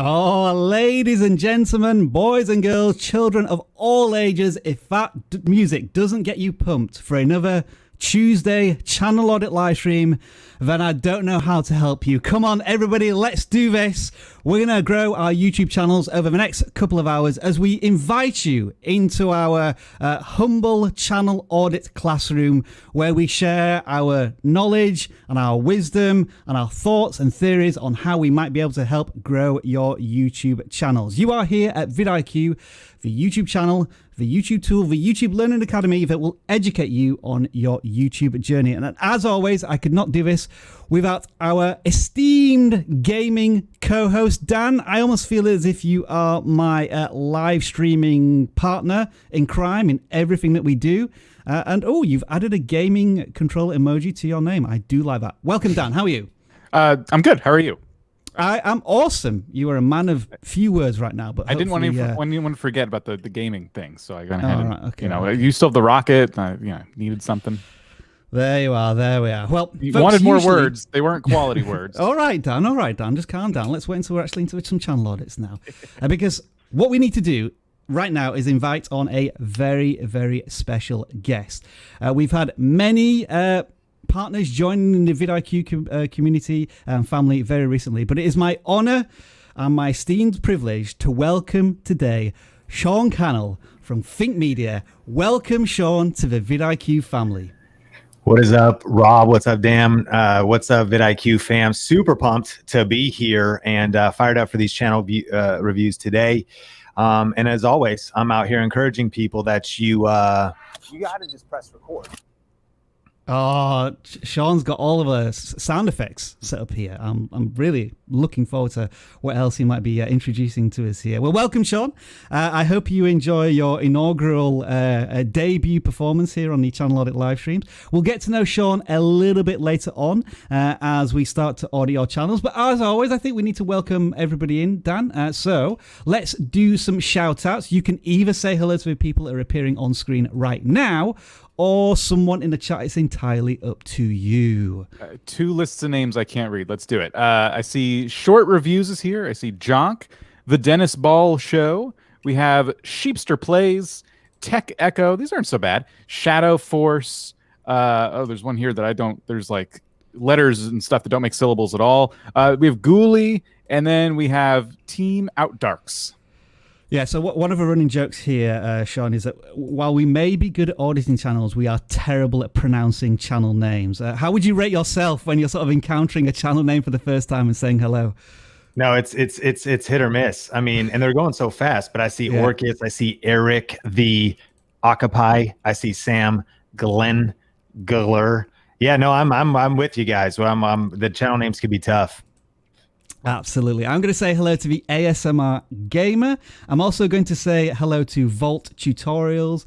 Oh, ladies and gentlemen, boys and girls, children of all ages, if that music doesn't get you pumped for another Tuesday channel audit live stream, then I don't know how to help you. Come on, everybody, let's do this. We're going to grow our YouTube channels over the next couple of hours as we invite you into our humble channel audit classroom where we share our knowledge and our wisdom and our thoughts and theories on how we might be able to help grow your YouTube channels. You are here at vidIQ, the YouTube channel, the YouTube tool, the YouTube Learning Academy that will educate you on your YouTube journey. And as always, I could not do this without our esteemed gaming co-host, Dan. I almost feel as if you are my live streaming partner in crime in everything that we do. And you've added a gaming control emoji to your name. I do like that. Welcome, Dan. How are you? I'm good. How are you? I am awesome. You are a man of few words right now, but I didn't want to forget about the gaming thing, so I got ahead. You still have the rocket. Needed something. There you are. There we are. Well, you wanted more words. They weren't quality words. All right, Dan. Just calm down. Let's wait until we're actually into some channel audits now, because what we need to do right now is invite on a very, very special guest. We've had many partners joining the vidIQ community and family very recently, but it is my honor and my esteemed privilege to welcome today Sean Cannell from Think Media. Welcome, Sean, to the vidIQ family. What is up, Rob? What's up, Dan? What's up, vidIQ fam? Super pumped to be here and fired up for these channel reviews today. And as always, I'm out here encouraging people that you got to just press record. Oh, Sean's got all of the sound effects set up here. I'm really looking forward to what else he might be introducing to us here. Well, welcome, Sean. I hope you enjoy your inaugural debut performance here on the Channel Audit live streams. We'll get to know Sean a little bit later on as we start to audit your channels. But as always, I think we need to welcome everybody in, Dan. So let's do some shout outs. You can either say hello to the people that are appearing on screen right now, or someone in the chat. It's entirely up to you. Two lists of names I can't read. Let's do it. I see Short Reviews is here. I see Jonk, The Dennis Ball Show. We have Sheepster Plays, Tech Echo. These aren't so bad. Shadow Force. There's one here that I don't. There's like letters and stuff that don't make syllables at all. We have Ghoulie, and then we have Team Outdarks. Yeah, so one of the running jokes here, Sean, is that while we may be good at auditing channels, we are terrible at pronouncing channel names. How would you rate yourself when you're sort of encountering a channel name for the first time and saying hello? No, it's hit or miss. I mean, and they're going so fast, but I see Orcus, I see Eric, the Octopi, I see Sam, Glenn, Guller. Yeah, no, I'm with you guys. Well, the channel names could be tough. Absolutely. I'm going to say hello to the ASMR Gamer. I'm also going to say hello to Vault Tutorials,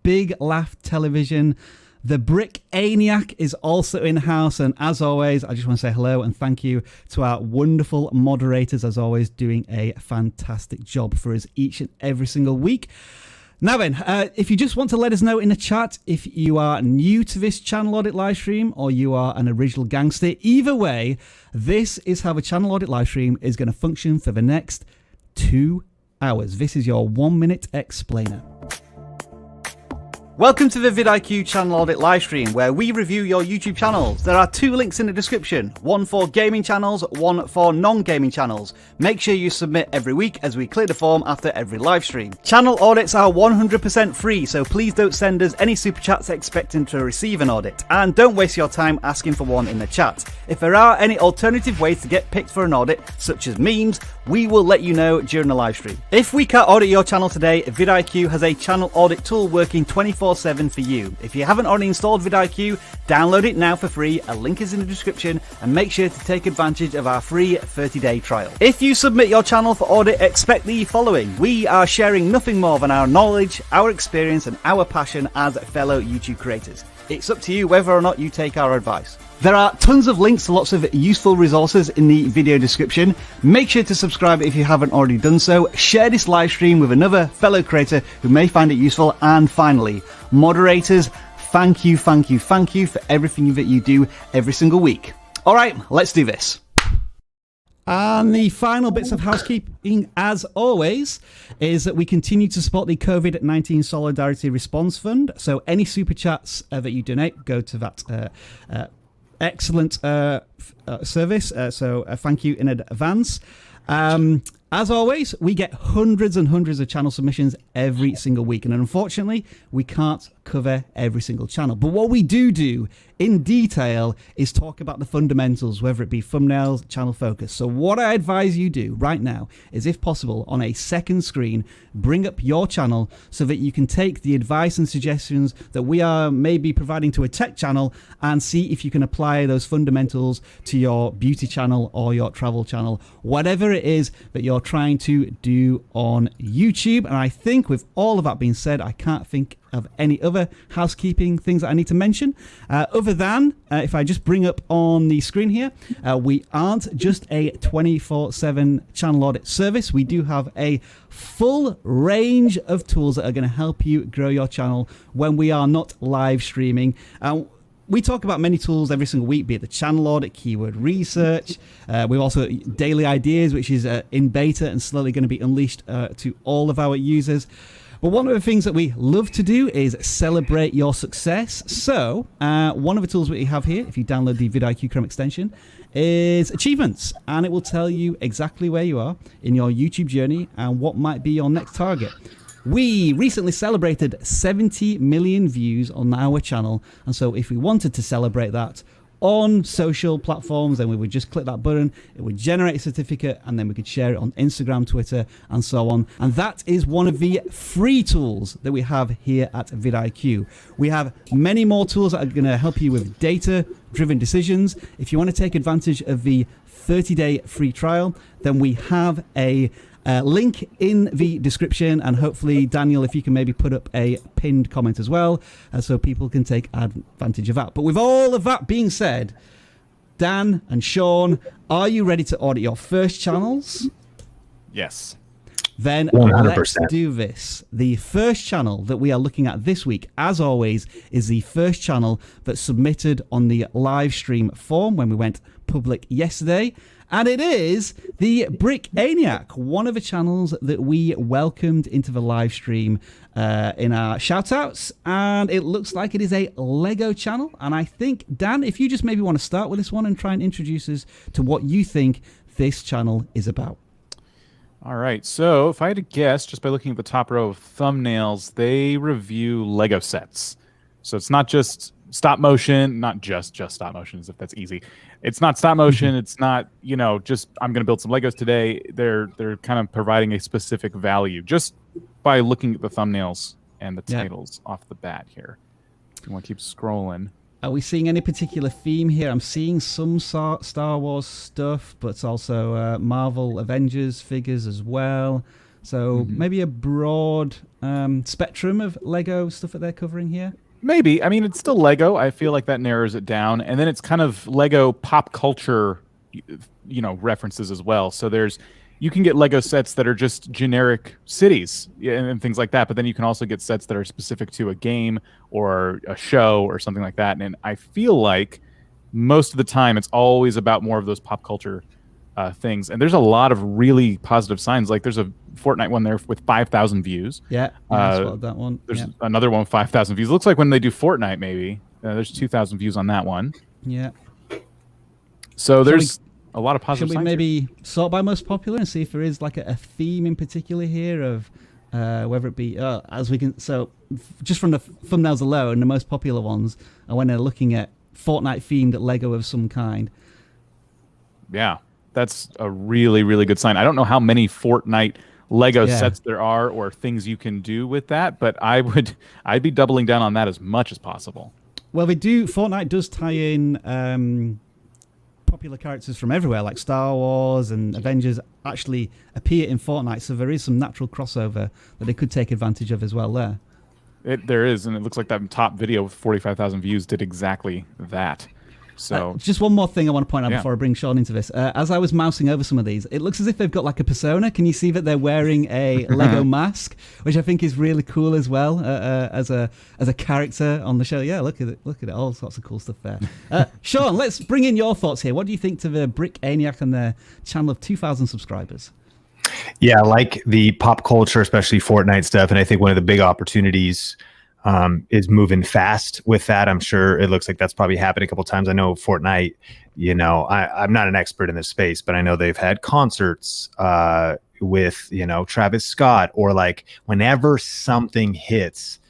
Big Laugh Television. The Brickaniac is also in-house. And as always, I just want to say hello and thank you to our wonderful moderators, as always, doing a fantastic job for us each and every single week. Now then, if you just want to let us know in the chat if you are new to this channel audit live stream or you are an original gangster, either way, this is how the channel audit live stream is going to function for the next 2 hours. This is your 1-minute explainer. Welcome to the vidIQ channel audit live stream where we review your YouTube channels. There are 2 links in the description, one for gaming channels, one for non-gaming channels. Make sure you submit every week as we clear the form after every live stream. Channel audits are 100% free, so please don't send us any super chats expecting to receive an audit. And don't waste your time asking for one in the chat. If there are any alternative ways to get picked for an audit, such as memes, we will let you know during the live stream. If we can't audit your channel today, vidIQ has a channel audit tool working 24/7 for you. If you haven't already installed vidIQ, download it now for free. A link is in the description, and make sure to take advantage of our free 30-day trial. If you submit your channel for audit, expect the following. We are sharing nothing more than our knowledge, our experience, and our passion as fellow YouTube creators. It's up to you whether or not you take our advice. There are tons of links to lots of useful resources in the video description. Make sure to subscribe if you haven't already done so. Share this live stream with another fellow creator who may find it useful. And finally, moderators, thank you for everything that you do every single week. All right, let's do this. And the final bits of housekeeping, as always, is that we continue to support the COVID-19 Solidarity Response Fund. So any super chats that you donate go to that excellent service. So thank you in advance. As always, we get hundreds and hundreds of channel submissions every single week. And unfortunately, we can't cover every single channel. But what we do in detail is talk about the fundamentals, whether it be thumbnails, channel focus. So what I advise you do right now is, if possible, on a second screen, bring up your channel so that you can take the advice and suggestions that we are maybe providing to a tech channel and see if you can apply those fundamentals to your beauty channel or your travel channel, whatever it is that you're trying to do on YouTube. And I think with all of that being said, I can't think of any other housekeeping things that I need to mention, other than if I just bring up on the screen here, we aren't just a 24/7 channel audit service. We do have a full range of tools that are going to help you grow your channel when we are not live streaming. We talk about many tools every single week, be it the channel audit, keyword research. We've also daily ideas, which is in beta and slowly going to be unleashed to all of our users. But one of the things that we love to do is celebrate your success. So one of the tools that we have here, if you download the vidIQ Chrome extension, is achievements. And it will tell you exactly where you are in your YouTube journey and what might be your next target. We recently celebrated 70 million views on our channel. And so if we wanted to celebrate that on social platforms, then we would just click that button, it would generate a certificate, and then we could share it on Instagram, Twitter, and so on. And that is one of the free tools that we have here at vidIQ. We have many more tools that are going to help you with data-driven decisions. If you want to take advantage of the 30-day free trial, then we have a link in the description, and hopefully, Daniel, if you can maybe put up a pinned comment as well, so people can take advantage of that. But with all of that being said, Dan and Sean, are you ready to audit your first channels? Yes. Then 100%. Let's do this. The first channel that we are looking at this week, as always, is the first channel that's submitted on the live stream form when we went public yesterday. And it is the Brickaniac, one of the channels that we welcomed into the live stream in our shoutouts. And it looks like it is a Lego channel. And I think, Dan, if you just maybe want to start with this one and try and introduce us to what you think this channel is about. All right. So if I had to guess, just by looking at the top row of thumbnails, they review Lego sets. So it's not just stop motion, not just stop motion, as if that's easy. It's not stop motion. It's not, you know, just I'm going to build some Legos today. They're kind of providing a specific value just by looking at the thumbnails and the titles off the bat here. If you want to keep scrolling. Are we seeing any particular theme here? I'm seeing some Star Wars stuff, but also Marvel Avengers figures as well. So maybe a broad spectrum of Lego stuff that they're covering here. Maybe. I mean, it's still Lego. I feel like that narrows it down. And then it's kind of Lego pop culture, you know, references as well. So you can get Lego sets that are just generic cities and things like that. But then you can also get sets that are specific to a game or a show or something like that. And I feel like most of the time it's always about more of those pop culture things. And there's a lot of really positive signs. Like there's a Fortnite one there with 5,000 views. Yeah, I spotted that one. There's another one with 5,000 views. It looks like when they do Fortnite, maybe there's 2,000 views on that one. Yeah. So there's a lot of positive signs. Should we maybe sort by most popular and see if there is like a theme in particular here of whether it be as we can. So just from the thumbnails alone, the most popular ones are when they're looking at Fortnite themed Lego of some kind. Yeah, that's a really, really good sign. I don't know how many Fortnite Lego sets there are or things you can do with that, but I'd be doubling down on that as much as possible. Well, Fortnite does tie in popular characters from everywhere, like Star Wars and Avengers actually appear in Fortnite, so there is some natural crossover that they could take advantage of as well there. There is, and it looks like that top video with 45,000 views did exactly that. So just one more thing I want to point out Yeah. before I bring Sean into this. As I was mousing over some of these, it looks as if they've got like a persona. Can you see that they're wearing a Lego mask, which I think is really cool as well, as a character on the show. Yeah, look at it, all sorts of cool stuff there. Sean, let's bring in your thoughts here. What do you think to the Brickaniac and their channel of 2,000 subscribers? Yeah, I like the pop culture, especially Fortnite stuff. And I think one of the big opportunities is moving fast with that. I'm sure it looks like that's probably happened a couple times. I know Fortnite, I'm not an expert in this space, but I know they've had concerts with, Travis Scott, or like whenever something hits,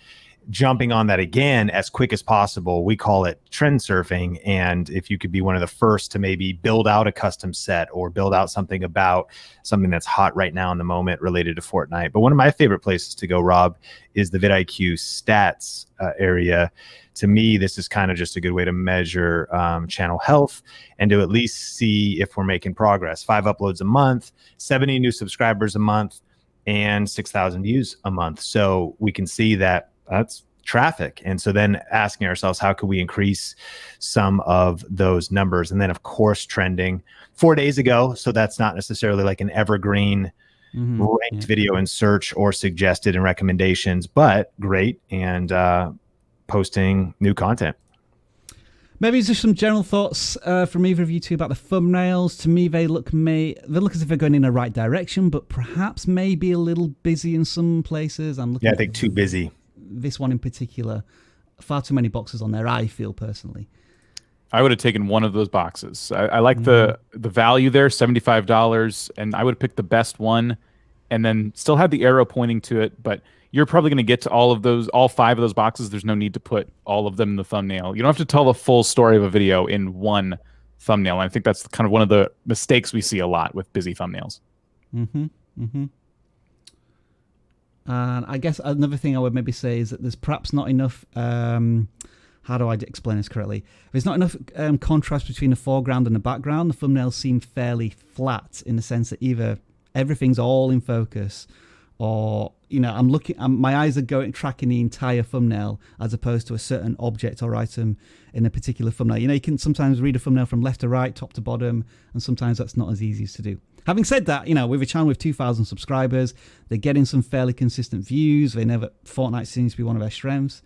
jumping on that again as quick as possible. We call it trend surfing. And if you could be one of the first to maybe build out a custom set or build out something about something that's hot right now in the moment related to Fortnite. But one of my favorite places to go, Rob, is the vidIQ stats area. To me, this is kind of just a good way to measure channel health and to at least see if we're making progress. 5 uploads a month, 70 new subscribers a month, and 6,000 views a month. So we can see that that's traffic. And so then asking ourselves, how could we increase some of those numbers? And then, of course, trending 4 days ago. So that's not necessarily like an evergreen ranked video in search or suggested and recommendations, but great. And posting new content. Maybe just some general thoughts from either of you two about the thumbnails. To me, they look as if they're going in the right direction, but perhaps maybe a little busy in some places. I think too busy. This one in particular, far too many boxes on there, I feel personally. I would have taken one of those boxes. I like the value there, $75, and I would have picked the best one and then still had the arrow pointing to it, but you're probably going to get to all 5 of those boxes. There's no need to put all of them in the thumbnail. You don't have to tell the full story of a video in one thumbnail. And I think that's kind of one of the mistakes we see a lot with busy thumbnails. And I guess another thing I would maybe say is that there's perhaps not enough, how do I explain this correctly? There's not enough contrast between the foreground and the background. The thumbnails seem fairly flat in the sense that either everything's all in focus or, my eyes are tracking the entire thumbnail as opposed to a certain object or item in a particular thumbnail. You can sometimes read a thumbnail from left to right, top to bottom, and sometimes that's not as easy as to do. Having said that, with a channel with 2,000 subscribers, they're getting some fairly consistent views. Fortnite seems to be one of their strengths.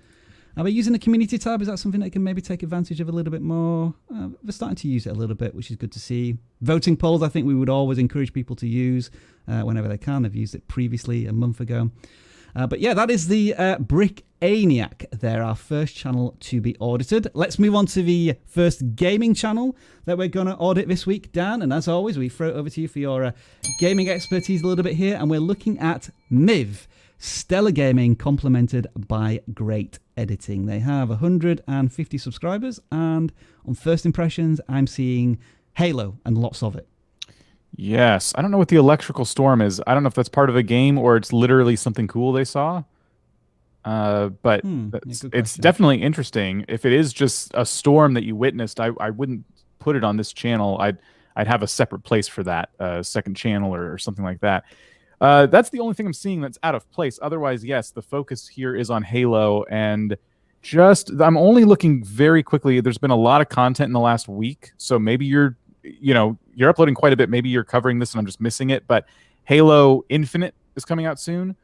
Are they using the community tab? Is that something they can maybe take advantage of a little bit more? They're starting to use it a little bit, which is good to see. Voting polls, I think we would always encourage people to use whenever they can. They've used it previously a month ago. But yeah, that is the Brickaniac. They're our first channel to be audited. Let's move on to the first gaming channel that we're going to audit this week, Dan. And as always, we throw it over to you for your gaming expertise a little bit here. And we're looking at MIV, Stella Gaming, complemented by great editing. They have 150 subscribers. And on first impressions, I'm seeing Halo and lots of it. Yes. I don't know what the electrical storm is. I don't know if that's part of a game or it's literally something cool they saw. But it's definitely interesting. If it is just a storm that you witnessed, I wouldn't put it on this channel. I'd have a separate place for that, second channel or something like that. That's the only thing I'm seeing that's out of place. Otherwise, yes, the focus here is on Halo. And I'm only looking very quickly. There's been a lot of content in the last week. So maybe you're uploading quite a bit. Maybe you're covering this and I'm just missing it. But Halo Infinite is coming out soon.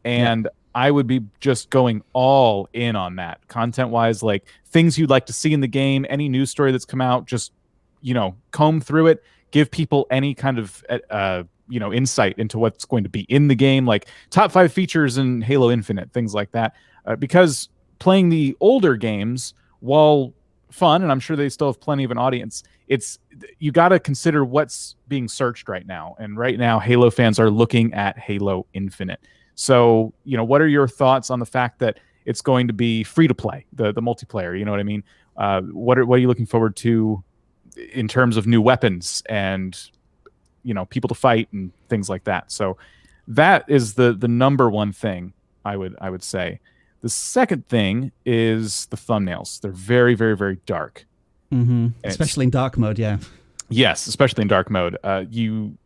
And I would be just going all in on that content-wise, like things you'd like to see in the game, any news story that's come out, just, comb through it, give people any kind of, insight into what's going to be in the game, like top 5 features in Halo Infinite, things like that. Because playing the older games, while fun, and I'm sure they still have plenty of an audience, you got to consider what's being searched right now. And right now, Halo fans are looking at Halo Infinite. So, what are your thoughts on the fact that it's going to be free to play, the multiplayer? You know what I mean? What are you looking forward to in terms of new weapons and, people to fight and things like that? So that is the number one thing I would say. The second thing is the thumbnails. They're very, very, very dark. Especially in dark mode, yeah. Yes, especially in dark mode. You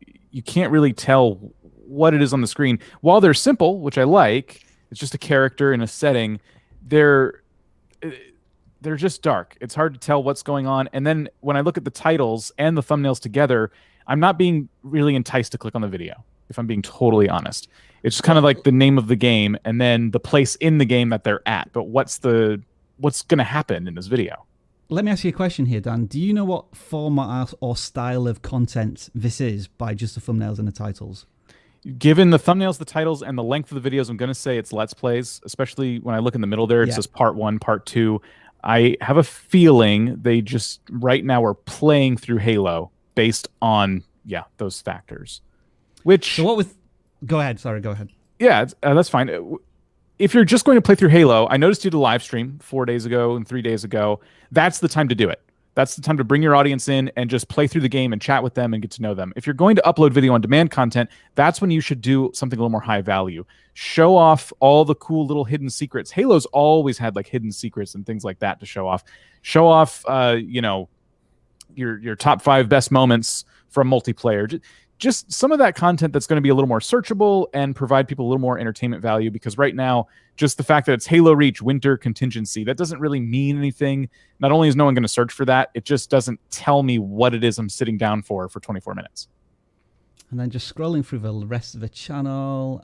can't really tell what it is on the screen. While they're simple, which I like, it's just a character in a setting. they're just dark. It's hard to tell what's going on. And then when I look at the titles and the thumbnails together, I'm not being really enticed to click on the video, if I'm being totally honest. It's just kind of like the name of the game and then the place in the game that they're at. But what's going to happen in this video? Let me ask you a question here, Dan. Do you know what format or style of content this is by just the thumbnails and the titles? Given the thumbnails, the titles, and the length of the videos, I'm going to say it's Let's Plays, especially when I look in the middle there. It says part 1, part 2. I have a feeling they just right now are playing through Halo based on, those factors. Which... So what with... Go ahead. Sorry, go ahead. Yeah, that's fine. If you're just going to play through Halo, I noticed you did a live stream 4 days ago and 3 days ago. That's the time to do it. That's the time to bring your audience in and just play through the game and chat with them and get to know them. If you're going to upload video on demand content, that's when you should do something a little more high value. Show off all the cool little hidden secrets. Halo's always had like hidden secrets and things like that to show off. Show off, your top 5 best moments from multiplayer. Just some of that content that's going to be a little more searchable and provide people a little more entertainment value, because right now, just the fact that it's Halo Reach Winter Contingency, that doesn't really mean anything. Not only is no one going to search for that, it just doesn't tell me what it is I'm sitting down for 24 minutes. And then just scrolling through the rest of the channel,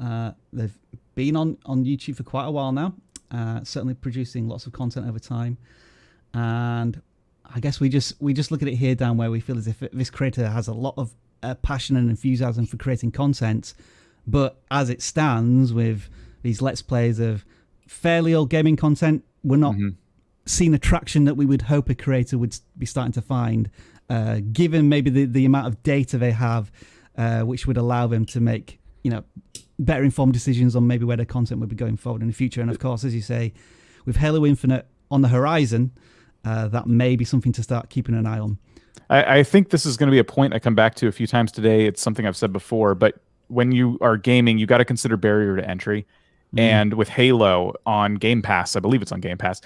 they've been on YouTube for quite a while now, certainly producing lots of content over time. And I guess we just look at it here, Dan, where we feel as if this creator has a lot of passion and enthusiasm for creating content, but as it stands with these Let's Plays of fairly old gaming content, we're not seeing the traction that we would hope a creator would be starting to find, given maybe the amount of data they have, which would allow them to make better informed decisions on maybe where their content would be going forward in the future. And of course, as you say, with Halo Infinite on the horizon, that may be something to start keeping an eye on. I think this is going to be a point I come back to a few times today. It's something I've said before, but when you are gaming, you got to consider barrier to entry. And with Halo on Game Pass, I believe it's on Game Pass,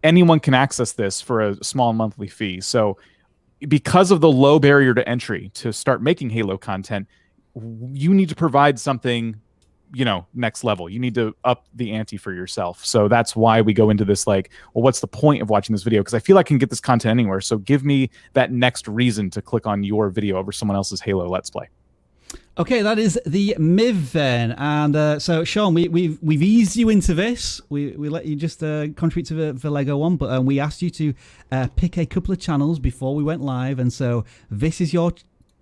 anyone can access this for a small monthly fee. So because of the low barrier to entry to start making Halo content, you need to provide something, next level. You need to up the ante for yourself. So that's why we go into this like, well, what's the point of watching this video? Because I feel I can get this content anywhere. So give me that next reason to click on your video over someone else's Halo Let's Play. Okay, that is the MIV then. And so, Sean, we've eased you into this. We let you just contribute to the Lego one, but we asked you to pick a couple of channels before we went live. And so this is your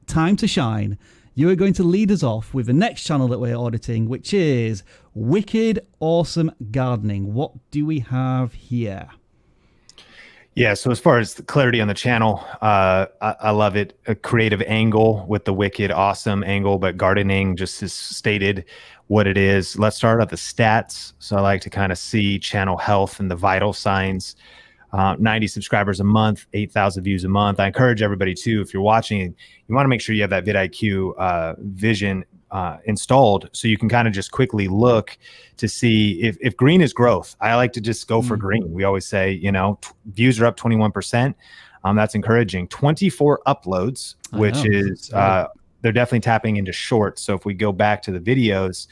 time to shine. You are going to lead us off with the next channel that we're auditing, which is Wicked Awesome Gardening. What do we have here? Yeah, so as far as the clarity on the channel, I love it. A creative angle with the Wicked Awesome angle, but gardening just is stated what it is. Let's start at the stats. So I like to kind of see channel health and the vital signs. 90 subscribers a month, 8,000 views a month. I encourage everybody too, if you're watching, you want to make sure you have that vidIQ vision installed, so you can kind of just quickly look to see if green is growth. I like to just go for green. We always say, views are up 21%. That's encouraging. 24 uploads, which is they're definitely tapping into shorts. So if we go back to the videos,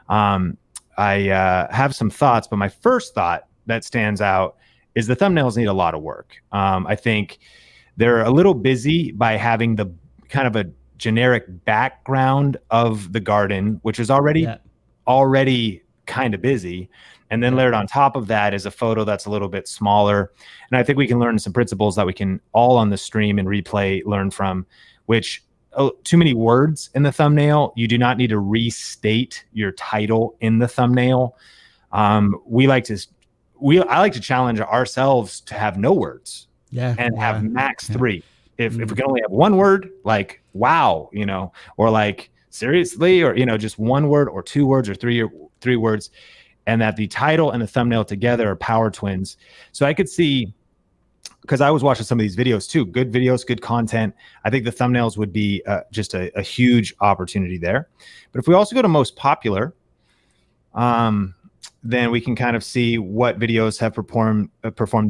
I have some thoughts, but my first thought that stands out is the thumbnails need a lot of work. I think they're a little busy by having the kind of a generic background of the garden, which is already kind of busy. And then layered on top of that is a photo that's a little bit smaller. And I think we can learn some principles that we can all on the stream and replay learn from, which too many words in the thumbnail. You do not need to restate your title in the thumbnail. I like to challenge ourselves to have no words and have max 3. If we can only have one word, like wow, or like seriously, or just one word or 2 words or three words, and that the title and the thumbnail together are power twins. So I could see, because I was watching some of these videos too, good videos, good content. I think the thumbnails would be just a huge opportunity there. But if we also go to most popular, then we can kind of see what videos have performed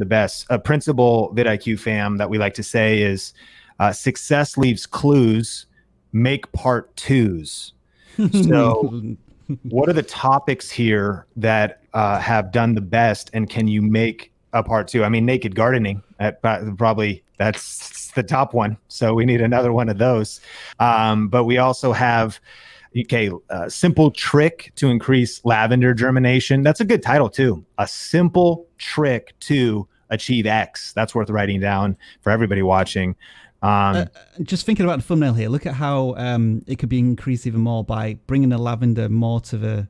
the best. A principle vidIQ fam that we like to say is success leaves clues, make part 2s. So what are the topics here that have done the best, and can you make apart too. I mean, naked gardening, probably that's the top one. So we need another one of those. But we also have, simple trick to increase lavender germination. That's a good title too. A simple trick to achieve X. That's worth writing down for everybody watching. Just thinking about the thumbnail here, look at how it could be increased even more by bringing the lavender more to the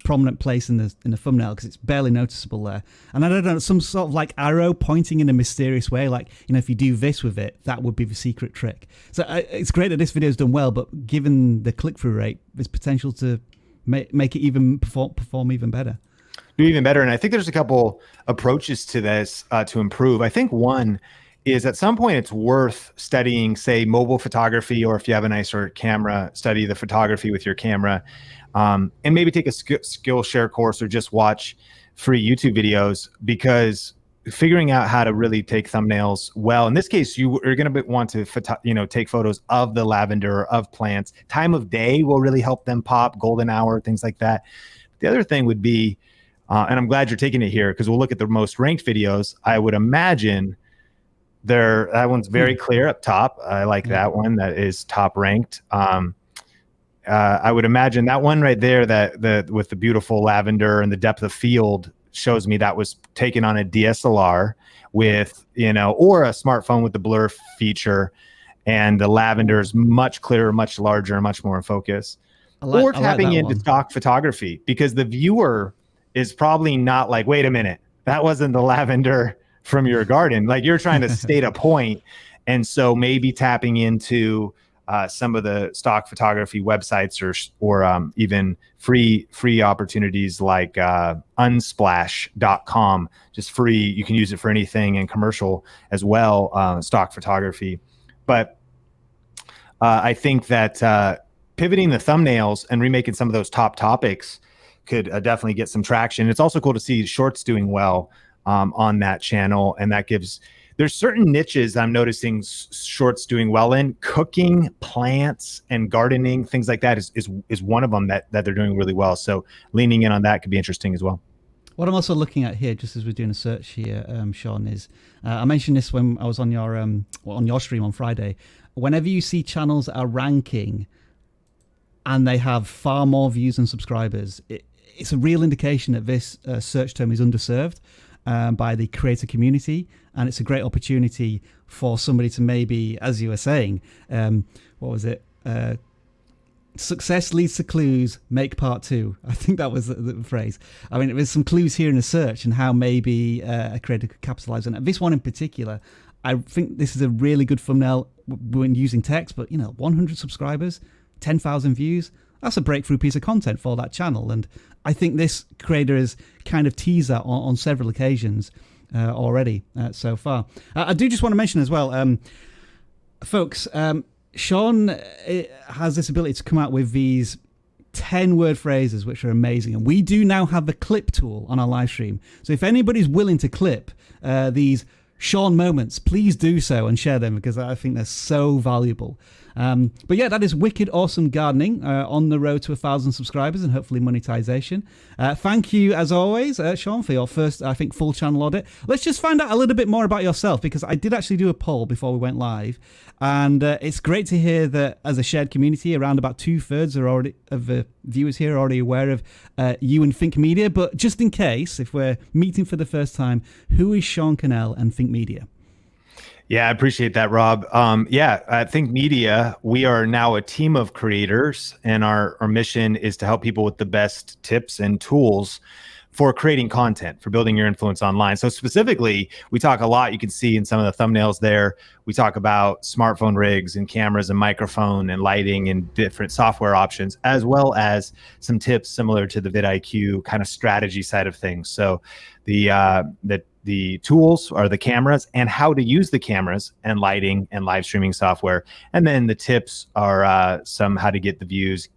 prominent place in the thumbnail, because it's barely noticeable there. And I don't know, some sort of like arrow pointing in a mysterious way, like, if you do this with it, that would be the secret trick. So it's great that this video is done well, but given the click-through rate, there's potential to make it even perform even better. Do even better. And I think there's a couple approaches to this to improve. I think one is at some point it's worth studying, say, mobile photography, or if you have a nicer camera, study the photography with your camera, and maybe take a Skillshare course or just watch free YouTube videos, because figuring out how to really take thumbnails well, in this case, you're going to want to take photos of the lavender, of plants. Time of day will really help them pop, golden hour, things like that. The other thing would be, and I'm glad you're taking it here, because we'll look at the most ranked videos. I would imagine that one's very clear up top. I like that one. That is top ranked. I would imagine that one right there, that with the beautiful lavender and the depth of field, shows me that was taken on a DSLR with, or a smartphone with the blur feature, and the lavender is much clearer, much larger, much more in focus. Or tapping into stock photography, because the viewer is probably not like, wait a minute, that wasn't the lavender from your garden. Like, you're trying to state a point. And so maybe tapping into some of the stock photography websites, or even free opportunities like unsplash.com, just free. You can use it for anything, and commercial as well, stock photography. But I think that pivoting the thumbnails and remaking some of those top topics could definitely get some traction. It's also cool to see shorts doing well on that channel, and that there's certain niches I'm noticing shorts doing well in. Cooking, plants, and gardening, things like that is one of them that they're doing really well. So leaning in on that could be interesting as well. What I'm also looking at here, just as we're doing a search here, Sean, is I mentioned this when I was on your stream on Friday. Whenever you see channels that are ranking and they have far more views and subscribers, it's a real indication that this search term is underserved by the creator community, and it's a great opportunity for somebody to maybe, as you were saying, what was it? Success leads to clues, make part 2. I think that was the phrase. I mean, there's some clues here in the search and how maybe a creator could capitalize on it. This one in particular, I think this is a really good thumbnail when using text, but 100 subscribers, 10,000 views, that's a breakthrough piece of content for that channel. And I think this creator has kind of teased that on several occasions already so far. I do just want to mention as well, folks, Sean has this ability to come out with these 10-word phrases, which are amazing. And we do now have the clip tool on our live stream. So if anybody's willing to clip these Sean moments, please do so and share them, because I think they're so valuable. But yeah, that is wicked awesome gardening on the road to 1,000 subscribers and hopefully monetization. Thank you, as always, Sean, for your first, I think, full channel audit. Let's just find out a little bit more about yourself, because I did actually do a poll before we went live. And it's great to hear that as a shared community, around about 2/3 of the viewers here are already aware of you and Think Media. But just in case, if we're meeting for the first time, who is Sean Cannell and Think Media? Yeah, I appreciate that, Rob. I Think Media, we are now a team of creators, and our mission is to help people with the best tips and tools for creating content, for building your influence online. So specifically, we talk a lot, you can see in some of the thumbnails there, we talk about smartphone rigs and cameras and microphone and lighting and different software options, as well as some tips similar to the vidIQ kind of strategy side of things. So the tools are the cameras and how to use the cameras and lighting and live streaming software. And then the tips are some how to get the views,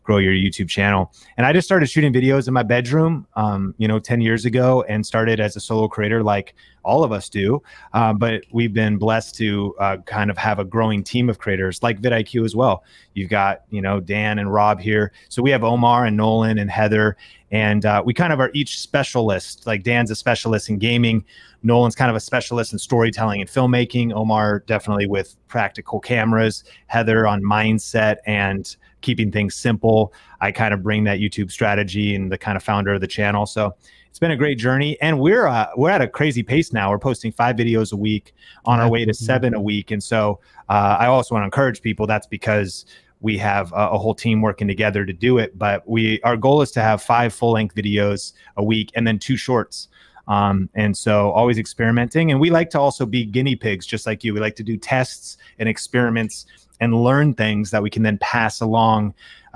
grow your YouTube channel. And I just started shooting videos in my bedroom, 10 years ago, and started as a solo creator like all of us do. But we've been blessed to kind of have a growing team of creators like vidIQ as well. You've got, Dan and Rob here. So we have Omar and Nolan and Heather, and we kind of are each specialist. Like Dan's a specialist in gaming. Nolan's kind of a specialist in storytelling and filmmaking. Omar definitely with practical cameras. Heather on mindset and keeping things simple. I kind of bring that YouTube strategy and the kind of founder of the channel. So it's been a great journey, and we're at a crazy pace now. We're posting 5 videos a week, on our way to 7 a week. And so I also want to encourage people. That's because we have a whole team working together to do it. But our goal is to have 5 full-length videos a week and then 2 shorts. And so always experimenting. And we like to also be guinea pigs, just like you. We like to do tests and experiments and learn things that we can then pass along,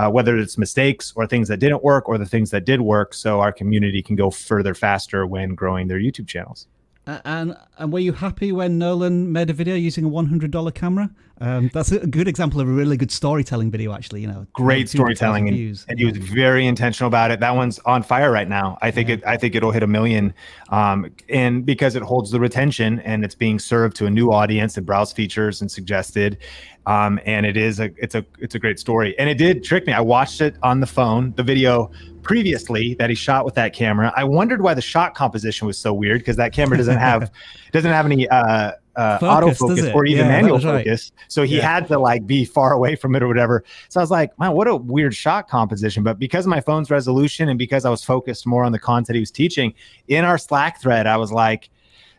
whether it's mistakes or things that didn't work or the things that did work, so our community can go further faster when growing their YouTube channels. And were you happy when Nolan made a video using a $100 camera? That's a good example of a really good storytelling video, actually. Great storytelling, and he was very intentional about it. That one's on fire right now. I think it'll hit 1 million, and because it holds the retention and it's being served to a new audience and browse features and suggested. And it's a great story, and it did trick me. I watched it on the phone, the video previously that he shot with that camera. I wondered why the shot composition was so weird, because that camera doesn't have any autofocus or even manual focus. So he had to be far away from it or whatever. So I was like, man, what a weird shot composition. But because of my phone's resolution and because I was focused more on the content he was teaching, in our Slack thread, I was like,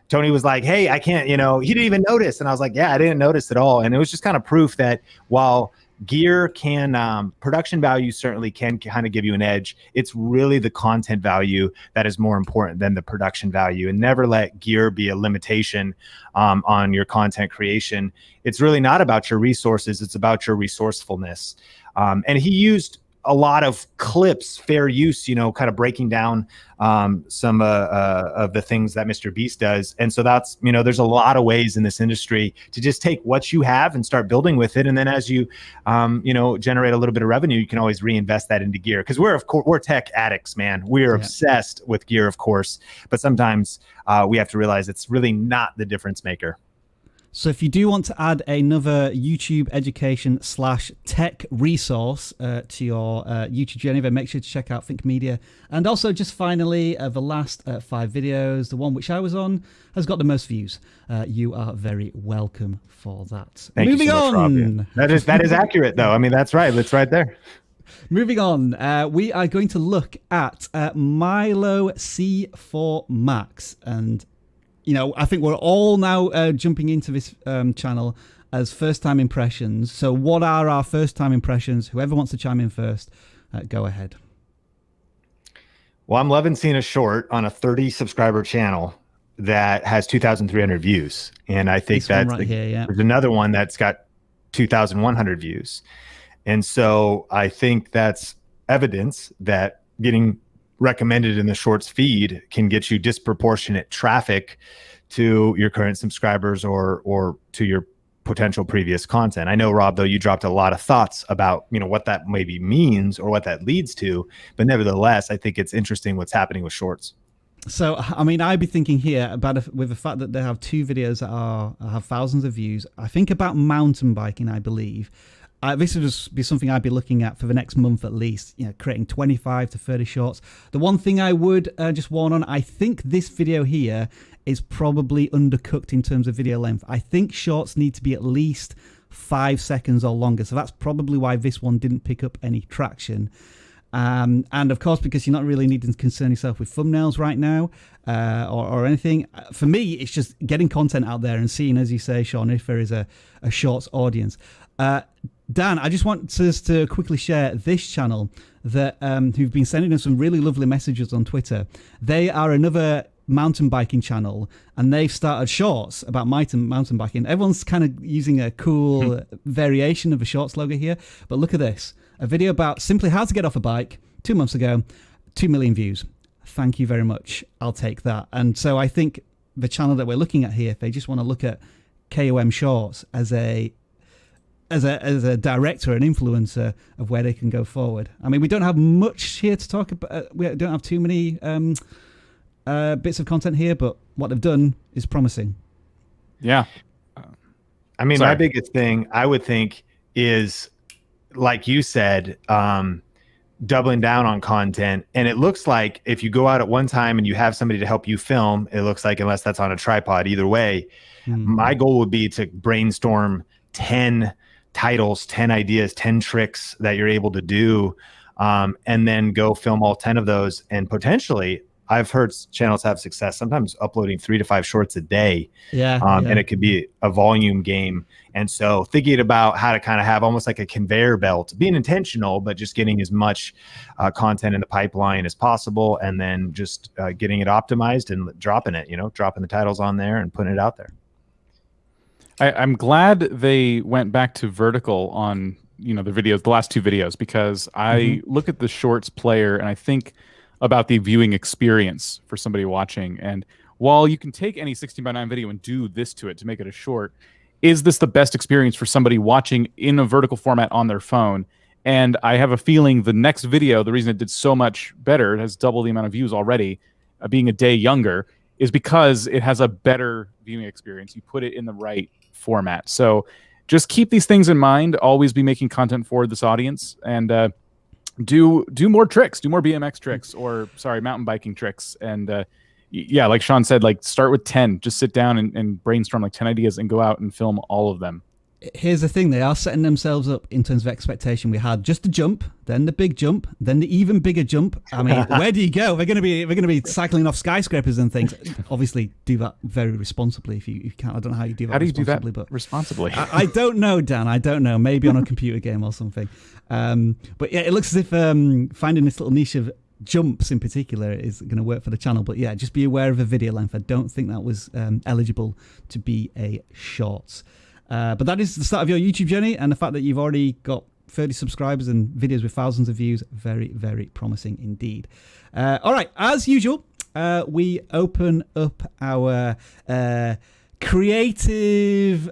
Tony was like, hey, I can't, he didn't even notice. And I was like, yeah, I didn't notice at all. And it was just kind of proof that while gear can, production value certainly can kind of give you an edge, it's really the content value that is more important than the production value. And never let gear be a limitation on your content creation. It's really not about your resources. It's about your resourcefulness. And he used a lot of clips, fair use, kind of breaking down some of the things that Mr. Beast does. And so that's, there's a lot of ways in this industry to just take what you have and start building with it. And then as you, generate a little bit of revenue, you can always reinvest that into gear. Because we're tech addicts, man. We're obsessed with gear, of course. But sometimes we have to realize it's really not the difference maker. So if you do want to add another YouTube education / tech resource to your YouTube journey, then make sure to check out Think Media. And also just finally, the last 5 videos, the one which I was on has got the most views. You are very welcome for that. Thank you so much, Rob. Yeah. That is accurate though. I mean, that's right. It's right there. Moving on, we are going to look at Milo C4X, and I think we're all now jumping into this channel as first-time impressions. So what are our first-time impressions? Whoever wants to chime in first, go ahead. Well, I'm loving seeing a short on a 30-subscriber channel that has 2,300 views. And I think that's right here, yeah. There's another one that's got 2,100 views. And so I think that's evidence that getting recommended in the shorts feed can get you disproportionate traffic to your current subscribers or to your potential previous content. I know, Rob, though, you dropped a lot of thoughts about what that maybe means or what that leads to, but nevertheless, I think it's interesting what's happening with shorts. So, I mean, I'd be thinking here about with the fact that they have 2 videos that have thousands of views. I think about mountain biking, I believe. This would just be something I'd be looking at for the next month at least, creating 25 to 30 shorts. The one thing I would just warn on, I think this video here is probably undercooked in terms of video length. I think shorts need to be at least 5 seconds or longer. So that's probably why this one didn't pick up any traction. And of course, because you're not really needing to concern yourself with thumbnails right now or anything. For me, it's just getting content out there and seeing, as you say, Sean, if there is a shorts audience. Dan, I just want us to quickly share this channel that who've been sending us some really lovely messages on Twitter. They are another mountain biking channel, and they've started shorts about mountain biking. Everyone's kind of using a cool variation of a shorts logo here, but look at this. A video about simply how to get off a bike 2 months ago, 2 million views. Thank you very much. I'll take that. And so I think the channel that we're looking at here, if they just want to look at KOM shorts as a director and influencer of where they can go forward. I mean, we don't have much here to talk about. We don't have too many bits of content here, but what they've done is promising. Yeah. I mean, Sorry. my biggest thing I would think is, like you said, doubling down on content. And it looks like if you go out at one time and you have somebody to help you film, it looks like, unless that's on a tripod, either way, my goal would be to brainstorm 10 titles, 10 ideas, 10 tricks that you're able to do, and then go film all 10 of those. And potentially, I've heard channels have success sometimes uploading 3 to 5 shorts a day. And it could be a volume game. And so thinking about how to kind of have almost like a conveyor belt, being intentional, but just getting as much content in the pipeline as possible, and then just getting it optimized and dropping it, dropping the titles on there and putting it out there. I'm glad they went back to vertical on, the videos, the last 2 videos, because I look at the shorts player and I think about the viewing experience for somebody watching. And while you can take any 16:9 video and do this to it to make it a short, is this the best experience for somebody watching in a vertical format on their phone? And I have a feeling the next video, the reason it did so much better, it has double the amount of views already, being a day younger, is because it has a better viewing experience. You put it in the right format. So just keep these things in mind. Always be making content for this audience, and do more tricks, do more BMX tricks, or mountain biking tricks. And yeah, like Sean said, like start with 10, just sit down and brainstorm like 10 ideas and go out and film all of them. Here's the thing, they are setting themselves up in terms of expectation. We had just the jump, then the big jump, then the even bigger jump. I mean, where do you go? We're going to be cycling off skyscrapers and things. Obviously, do that very responsibly if you can't. I don't know how you do that. How do you do that but responsibly? I don't know, Dan. I don't know. Maybe on a computer game or something. But yeah, it looks as if finding this little niche of jumps in particular is going to work for the channel. But yeah, just be aware of the video length. I don't think that was eligible to be a shorts. But that is the start of your YouTube journey, and the fact that you've already got 30 subscribers and videos with thousands of views, very, very promising indeed. All right, as usual, we open up our creative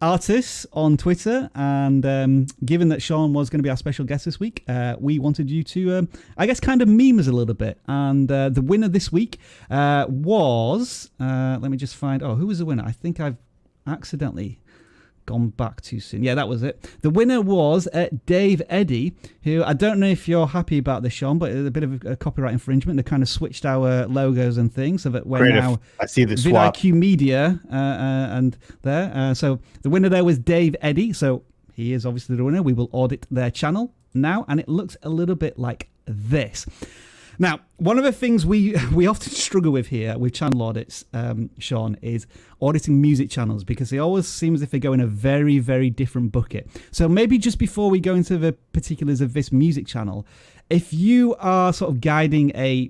artists on Twitter, and given that Sean was going to be our special guest this week, we wanted you to, I guess, kind of meme us a little bit. And the winner this week was, let me just find, who was the winner? I think I've accidentally gone back too soon. Yeah, that was it. The winner was Dave Eddy, who I don't know if you're happy about this, Sean, but a bit of a copyright infringement. They kind of switched our logos and things so that we're now I see the swap. vidIQ Media and there. So the winner there was Dave Eddy. So he is obviously the winner. We will audit their channel now, and it looks a little bit like this. Now, one of the things we often struggle with here with channel audits, Sean, is auditing music channels, because they always seem as if they go in a very, very different bucket. So maybe just before we go into the particulars of this music channel, if you are sort of guiding a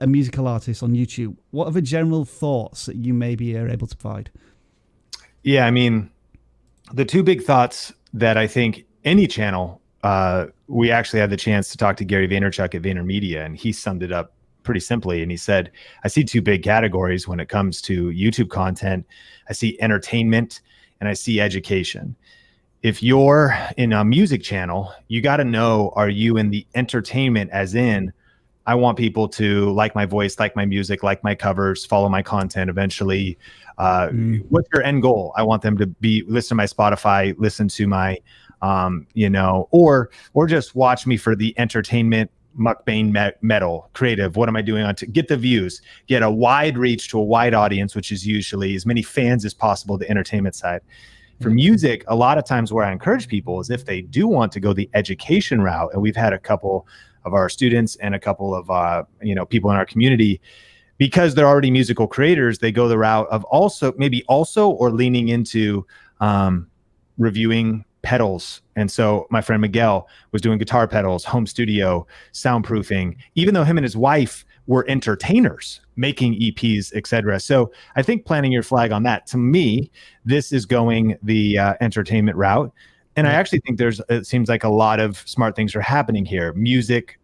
musical artist on YouTube, what are the general thoughts that you maybe are able to provide? Yeah, I mean, the 2 big thoughts that I think any channel, we actually had the chance to talk to Gary Vaynerchuk at VaynerMedia, and he summed it up pretty simply. And he said, I see 2 big categories when it comes to YouTube content. I see entertainment and I see education. If you're in a music channel, you got to know, are you in the entertainment, as in, I want people to like my voice, like my music, like my covers, follow my content eventually. What's your end goal? I want them to listen to my Spotify, listen to my or just watch me for the entertainment, mukbang, metal, creative. What am I doing to get the views, get a wide reach to a wide audience, which is usually as many fans as possible, the entertainment side. For music, a lot of times where I encourage people is if they do want to go the education route, and we've had a couple of our students and a couple of people in our community, because they're already musical creators, they go the route of also or leaning into reviewing pedals. And so my friend Miguel was doing guitar pedals, home studio, soundproofing, even though him and his wife were entertainers making EPs, etc. So I think planting your flag on that, to me, this is going the entertainment route. And I actually think it seems like a lot of smart things are happening here. Music,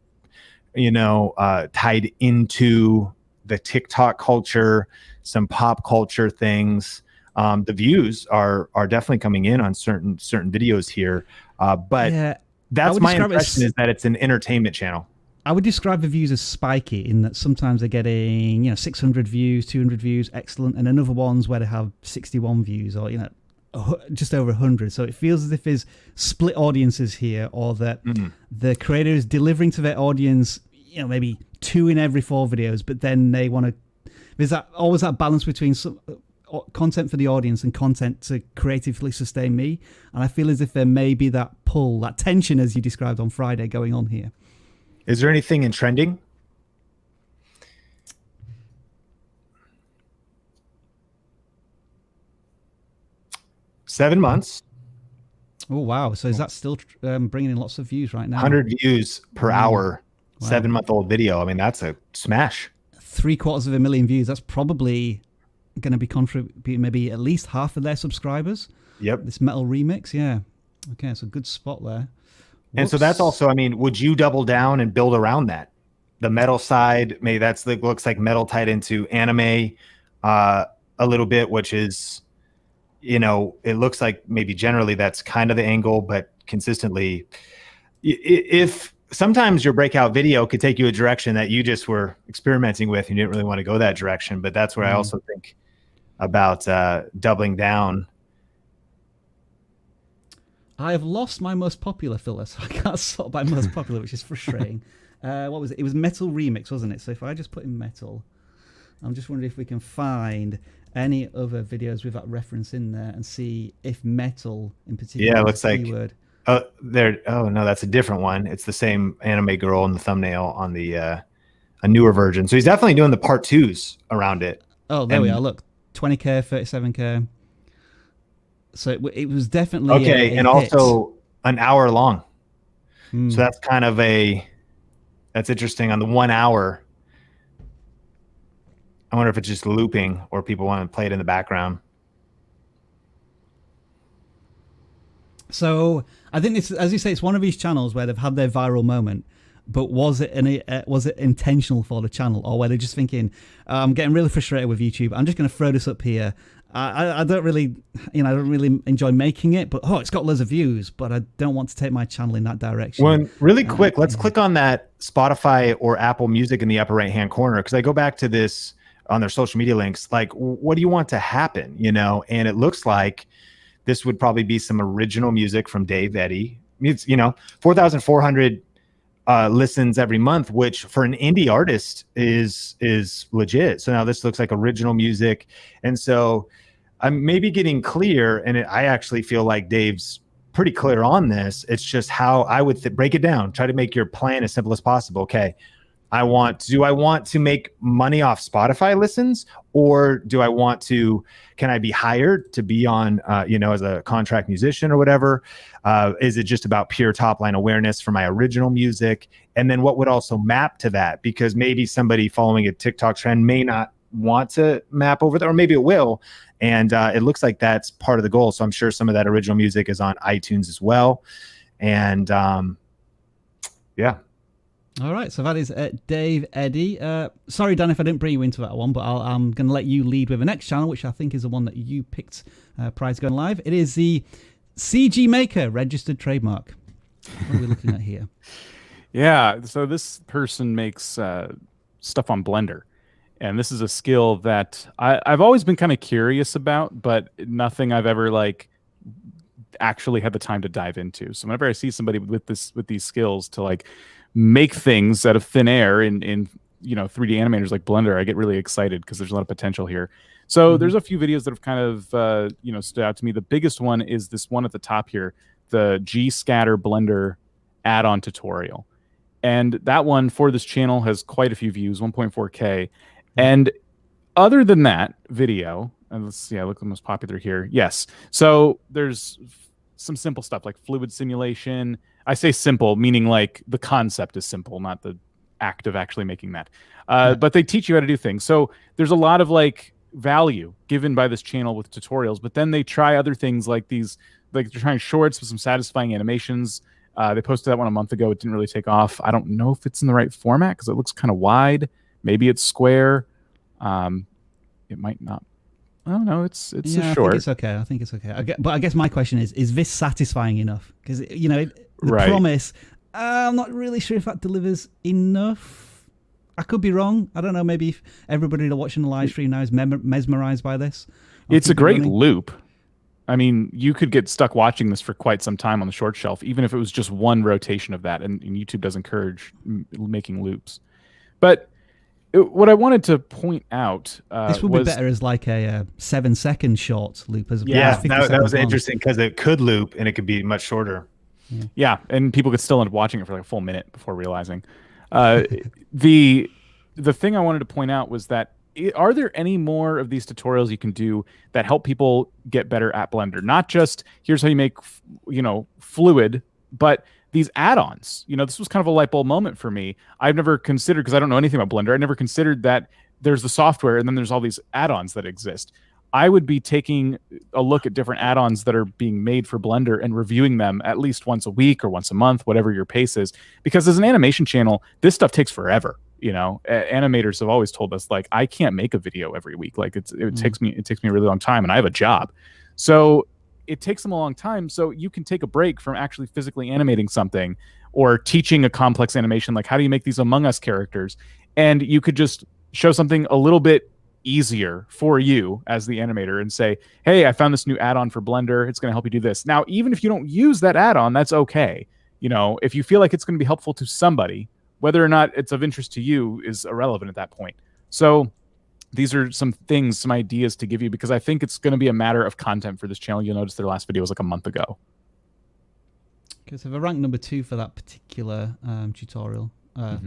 tied into the TikTok culture, some pop culture things. The views are definitely coming in on certain videos here, but that's my impression, is that it's an entertainment channel. I would describe the views as spiky in that sometimes they're getting 600 views, 200 views, excellent, and then other ones where they have 61 views or just over 100. So it feels as if there's split audiences here, or that the creator is delivering to their audience, maybe 2 in every 4 videos, but then they want to. There's always that balance between content for the audience and content to creatively sustain me, and I feel as if there may be that pull, that tension, as you described on Friday, going on here. Is there anything in trending? Seven months. Oh, wow. So is that still bringing in lots of views right now? 100 views per hour, wow. 7-month-old video. I mean, that's a smash. 750,000 views. That's probably going to be contributing maybe at least half of their subscribers. Yep. This metal remix. Yeah. Okay. It's a good spot there. And so that's also, I mean, would you double down and build around that? The metal side, maybe looks like metal tied into anime a little bit, which is, it looks like maybe generally that's kind of the angle, but consistently, if sometimes your breakout video could take you a direction that you just were experimenting with and you didn't really want to go that direction. But that's where I also think about doubling down. I have lost my most popular filler, so I can't sort by most popular, which is frustrating. What was it? It was Metal Remix, wasn't it? So if I just put in Metal, I'm just wondering if we can find any other videos with that reference in there and see if Metal in particular. Yeah, it looks like keyword. There. Oh no, that's a different one. It's the same anime girl in the thumbnail on the a newer version. So he's definitely doing the part 2s around it. Oh, there we are. Look, 20K, 37K. So it was definitely okay, and hit. Also an hour long. So that's kind of that's interesting on the 1 hour. I wonder if it's just looping or people want to play it in the background. So I think it's, as you say, it's one of these channels where they've had their viral moment, but was it intentional for the channel, or were they just thinking, I'm getting really frustrated with YouTube, I'm just going to throw this up here. I don't really, I don't really enjoy making it, but it's got loads of views, but I don't want to take my channel in that direction. Well, really quick, let's click on that Spotify or Apple Music in the upper right-hand corner, because I go back to this on their social media links. Like, what do you want to happen? And it looks like this would probably be some original music from Dave Eddy. It's 4,400 listens every month, which for an indie artist is legit. So now this looks like original music, and so I'm maybe getting clear, and I actually feel like Dave's pretty clear on this. It's just how I would break it down. Try to make your plan as simple as possible. Okay, do I want to make money off Spotify listens, or can I be hired to be on, as a contract musician or whatever? Is it just about pure top line awareness for my original music? And then what would also map to that? Because maybe somebody following a TikTok trend may not want to map over there, or maybe it will. And it looks like that's part of the goal. So I'm sure some of that original music is on iTunes as well. And yeah. All right, so that is Dave Eddy. Sorry, Dan, if I didn't bring you into that one, but I'm going to let you lead with the next channel, which I think is the one that you picked prior to going live. It is the TheCGMaker registered trademark. What are we looking at here? Yeah, so this person makes stuff on Blender. And this is a skill that I've always been kind of curious about, but nothing I've ever actually had the time to dive into. So whenever I see somebody with these skills to make things out of thin air in 3D animators like Blender, I get really excited because there's a lot of potential here. So there's a few videos that have kind of stood out to me. The biggest one is this one at the top here, the G-Scatter Blender add-on tutorial. And that one for this channel has quite a few views, 1.4K. And other than that video, and let's see, I look at the most popular here. Yes. So there's some simple stuff like fluid simulation. I say simple, meaning the concept is simple, not the act of actually making that. But they teach you how to do things. So there's a lot of value given by this channel with tutorials, but then they try other things like these, they're trying shorts with some satisfying animations. They posted that one a month ago. It didn't really take off. I don't know if it's in the right format because it looks kind of wide. Maybe it's square. It might not. Oh no, it's a short. I think it's okay. But I guess my question is this satisfying enough? Because the right. promise I'm not really sure if that delivers enough. I could be wrong. I don't know. Maybe if everybody watching the live stream now is mesmerized by this. It's a great loop. I mean, you could get stuck watching this for quite some time on the short shelf, even if it was just one rotation of that. And YouTube does encourage making loops. But what I wanted to point out this would be better as like a 7-second short loop. As that was interesting because it could loop and it could be much shorter. Yeah, and people could still end up watching it for like a full minute before realizing. The thing I wanted to point out was that are there any more of these tutorials you can do that help people get better at Blender? Not just here's how you make, fluid, but these add-ons. This was kind of a light bulb moment for me. I've never considered, because I don't know anything about Blender, I never considered that there's the software and then there's all these add-ons that exist. I would be taking a look at different add-ons that are being made for Blender and reviewing them at least once a week or once a month, whatever your pace is. Because as an animation channel, this stuff takes forever. Animators have always told us, like, I can't make a video every week. Like it takes me a really long time, and I have a job. So it takes them a long time. So you can take a break from actually physically animating something or teaching a complex animation, like how do you make these Among Us characters? And you could just show something a little bit easier for you as the animator and say, hey, I found this new add-on for Blender. It's going to help you do this. Now, even if you don't use that add-on, that's okay. If you feel like it's going to be helpful to somebody, whether or not it's of interest to you is irrelevant at that point. So these are some things, some ideas to give you, because I think it's going to be a matter of content for this channel. You'll notice their last video was like a month ago. Okay, so we're ranked number 2 for that particular tutorial. I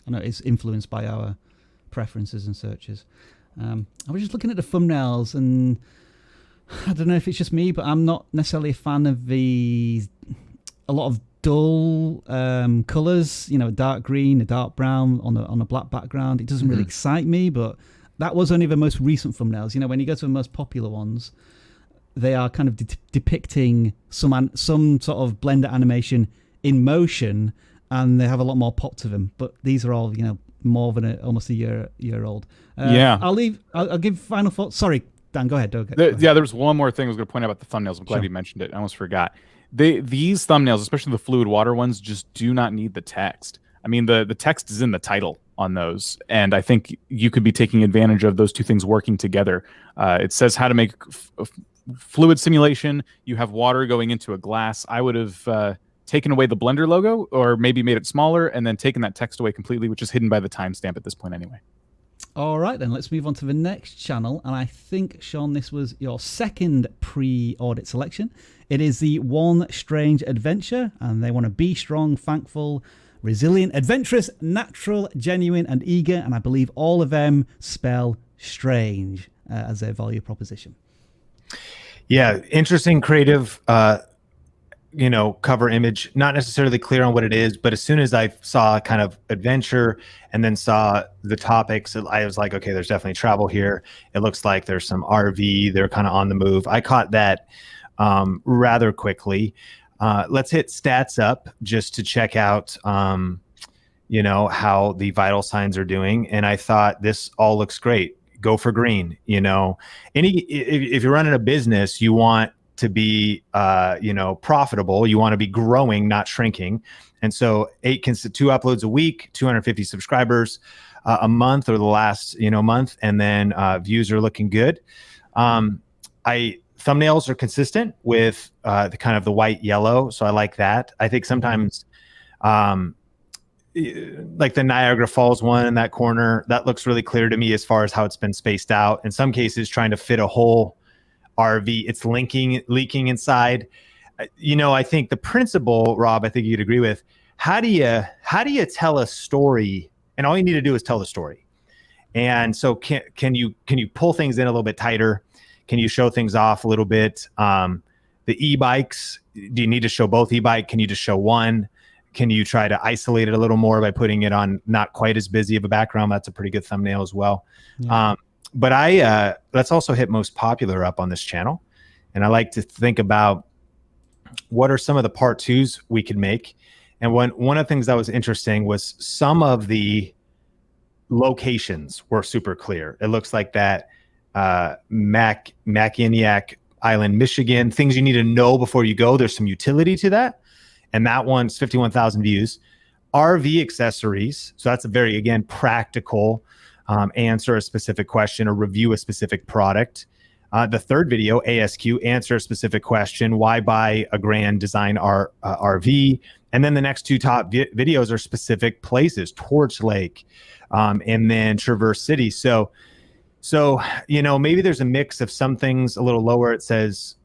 know it's influenced by our preferences and searches. I was just looking at the thumbnails, and I don't know if it's just me, but I'm not necessarily a fan of a lot of dull colors, a dark green, a dark brown on a black background. It doesn't really excite me, but that was only the most recent thumbnails. When you go to the most popular ones, they are kind of depicting some sort of Blender animation in motion, and they have a lot more pop to them. But these are all, more than almost a year old. I'll give final thoughts. Sorry, Dan, go ahead. Yeah, there was one more thing I was going to point out about the thumbnails. I'm glad you mentioned it. I almost forgot. These thumbnails, especially the fluid water ones, just do not need the text. I mean, the text is in the title on those, and I think you could be taking advantage of those two things working together. It says how to make fluid simulation. You have water going into a glass. I would have taken away the Blender logo, or maybe made it smaller, and then taken that text away completely, which is hidden by the timestamp at this point anyway. All right, then let's move on to the next channel. And I think, Sean, this was your second pre-audit selection. It is the One Strange Adventure, and they want to be strong, thankful, resilient, adventurous, natural, genuine, and eager. And I believe all of them spell strange as their value proposition. Yeah, interesting, creative, cover image. Not necessarily clear on what it is, but as soon as I saw kind of adventure and then saw the topics, I was like, okay, there's definitely travel here. It looks like there's some RV. They're kind of on the move. I caught that rather quickly. Let's hit stats up just to check out, how the vital signs are doing. And I thought this all looks great. Go for green. If you're running a business, you want to be, profitable. You want to be growing, not shrinking. And so 2 uploads a week, 250 subscribers a month, or the last, month. And then views are looking good. Thumbnails are consistent with the kind of the white yellow. So I like that. I think sometimes like the Niagara Falls one in that corner, that looks really clear to me as far as how it's been spaced out. In some cases, trying to fit a whole RV, it's leaking inside. I think the principle, Rob, I think you'd agree with. How do you tell a story? And all you need to do is tell the story. And so can you pull things in a little bit tighter? Can you show things off a little bit? The e-bikes, do you need to show both e-bike? Can you just show one? Can you try to isolate it a little more by putting it on not quite as busy of a background? That's a pretty good thumbnail as well. Yeah. But let's also hit most popular up on this channel. And I like to think about what are some of the part 2s we could make. And one of the things that was interesting was some of the locations were super clear. It looks like that Brickaniac Island, Michigan, things you need to know before you go. There's some utility to that. and that one's 51,000 views. RV accessories, so that's a very, again, practical answer a specific question or review a specific product. The third video, ASQ, answer a specific question, why buy a grand design RV? And then the next two top videos are specific places, Torch Lake, and then Traverse City. So, maybe there's a mix of some things a little lower. It says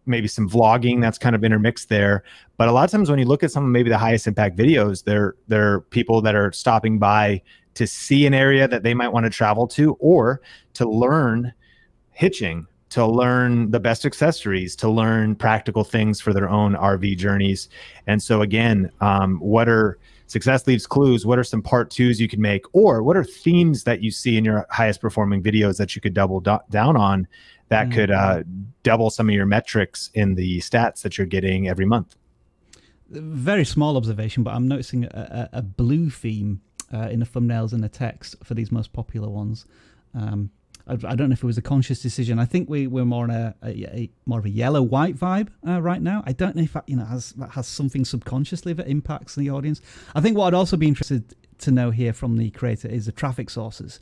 maybe some vlogging that's kind of intermixed there. But a lot of times when you look at some of maybe the highest impact videos, they're people that are stopping by to see an area that they might want to travel to, or to learn hitching, to learn the best accessories, to learn practical things for their own RV journeys. And so again, what are success leaves clues? What are some part twos you can make? Or what are themes that you see in your highest performing videos that you could double down on that could double some of your metrics in the stats that you're getting every month? Very small observation, but I'm noticing a blue theme in the thumbnails and the text for these most popular ones. I don't know if it was a conscious decision. I think we're more on a more of a yellow-white vibe right now. I don't know if that, has something subconsciously that impacts the audience. I think what I'd also be interested to know here from the creator is the traffic sources.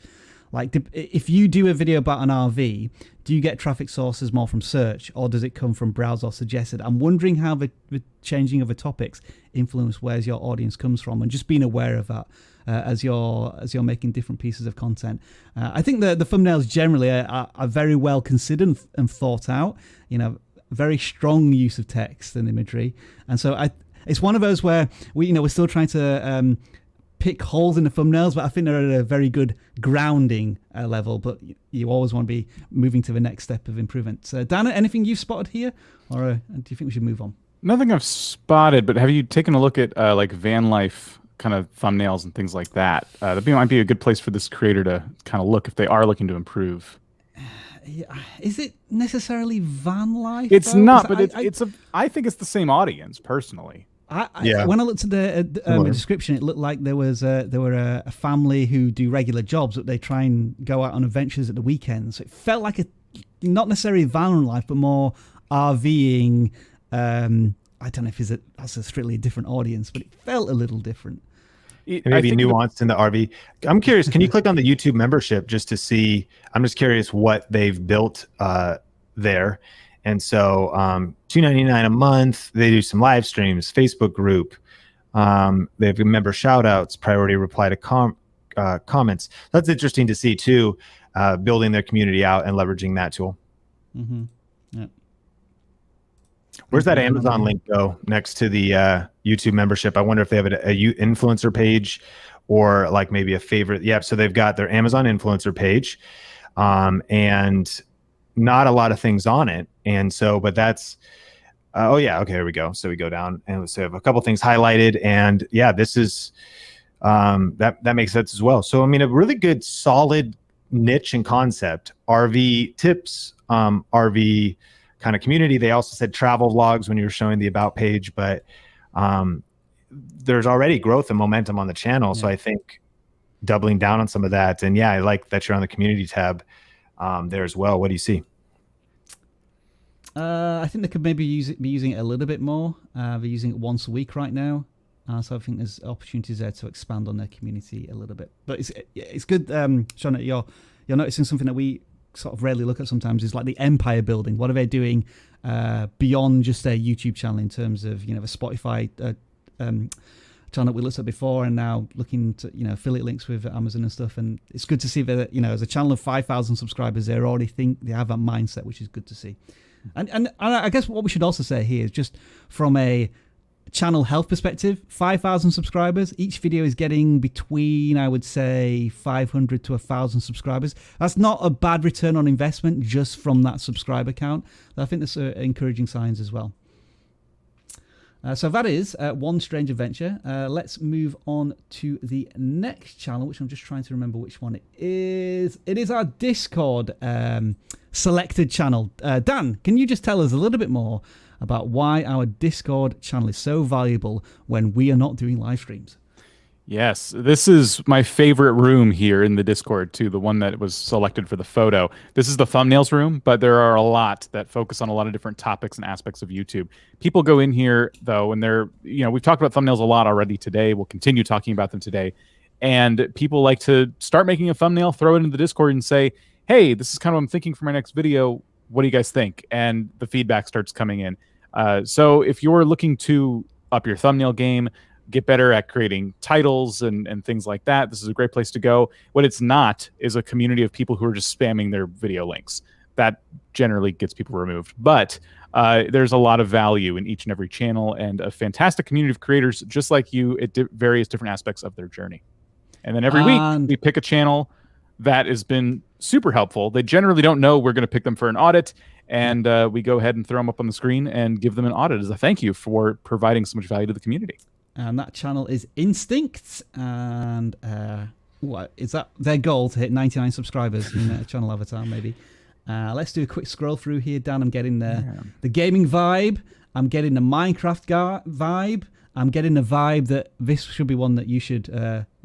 Like, if you do a video about an RV, do you get traffic sources more from search, or does it come from browse or suggested? I'm wondering how the changing of the topics influence where your audience comes from, and just being aware of that as you're making different pieces of content. I think the thumbnails generally are very well considered and thought out. Very strong use of text and imagery, and so it's one of those where we're still trying to pick holes in the thumbnails, but I think they're at a very good grounding level, but you always want to be moving to the next step of improvement. So, Dana, anything you've spotted here, or do you think we should move on? Nothing I've spotted, but have you taken a look at like van life kind of thumbnails and things like that? That might be a good place for this creator to kind of look if they are looking to improve. Is it necessarily van life? It's not, but I think it's the same audience personally. When I looked at the description, it looked like there were a family who do regular jobs, but they try and go out on adventures at the weekends. So it felt like not necessarily van life, but more RVing. I don't know if that's a strictly different audience, but it felt a little different. Maybe nuanced in the RV. I'm curious, can you click on the YouTube membership just to see? I'm just curious what they've built there. And so $2.99 a month. They do some live streams, Facebook group. They have member shoutouts, priority reply to comments. That's interesting to see too, building their community out and leveraging that tool. Mm-hmm. Yeah. Where's that Amazon link go next to the YouTube membership? I wonder if they have a influencer page or like maybe a favorite. Yeah, so they've got their Amazon influencer page and not a lot of things on it. And so, but that's, okay, here we go. So we go down and so we have a couple things highlighted, and yeah, this is, that makes sense as well. So, I mean, a really good, solid niche and concept, RV tips, RV kind of community. They also said travel vlogs when you were showing the about page, but there's already growth and momentum on the channel. Yeah. So I think doubling down on some of that, and yeah, I like that you're on the community tab there as well. What do you see? I think they could maybe be using it a little bit more. They're using it once a week right now. So I think there's opportunities there to expand on their community a little bit. But it's good, Sean, that you're noticing something that we sort of rarely look at sometimes, is like the empire building. What are they doing beyond just their YouTube channel in terms of, the Spotify channel that we looked at before, and now looking to, affiliate links with Amazon and stuff. And it's good to see that, as a channel of 5,000 subscribers, they already think they have that mindset, which is good to see. And I guess what we should also say here is, just from a channel health perspective, 5,000 subscribers, each video is getting between, I would say, 500 to 1,000 subscribers. That's not a bad return on investment just from that subscriber count. I think that's encouraging signs as well. So that is One Strange Adventure. Let's move on to the next channel, which I'm just trying to remember which one it is. It is our Discord selected channel. Dan, can you just tell us a little bit more about why our Discord channel is so valuable when we are not doing live streams? Yes, this is my favorite room here in the Discord too, the one that was selected for the photo. This is the thumbnails room, but there are a lot that focus on a lot of different topics and aspects of YouTube. People go in here though, and we've talked about thumbnails a lot already today. We'll continue talking about them today. And people like to start making a thumbnail, throw it into the Discord and say, hey, this is kind of what I'm thinking for my next video. What do you guys think? And the feedback starts coming in. So if you're looking to up your thumbnail game, get better at creating titles and things like that, this is a great place to go. What it's not is a community of people who are just spamming their video links. That generally gets people removed. But there's a lot of value in each and every channel and a fantastic community of creators just like you at various different aspects of their journey. And then every week we pick a channel that has been super helpful. They generally don't know we're going to pick them for an audit. And we go ahead and throw them up on the screen and give them an audit as a thank you for providing so much value to the community. And that channel is Instinct. And what is that? Their goal to hit 99 subscribers in their channel avatar, maybe. Let's do a quick scroll through here, Dan. I'm getting the gaming vibe. I'm getting the Minecraft vibe. I'm getting the vibe that this should be one that you should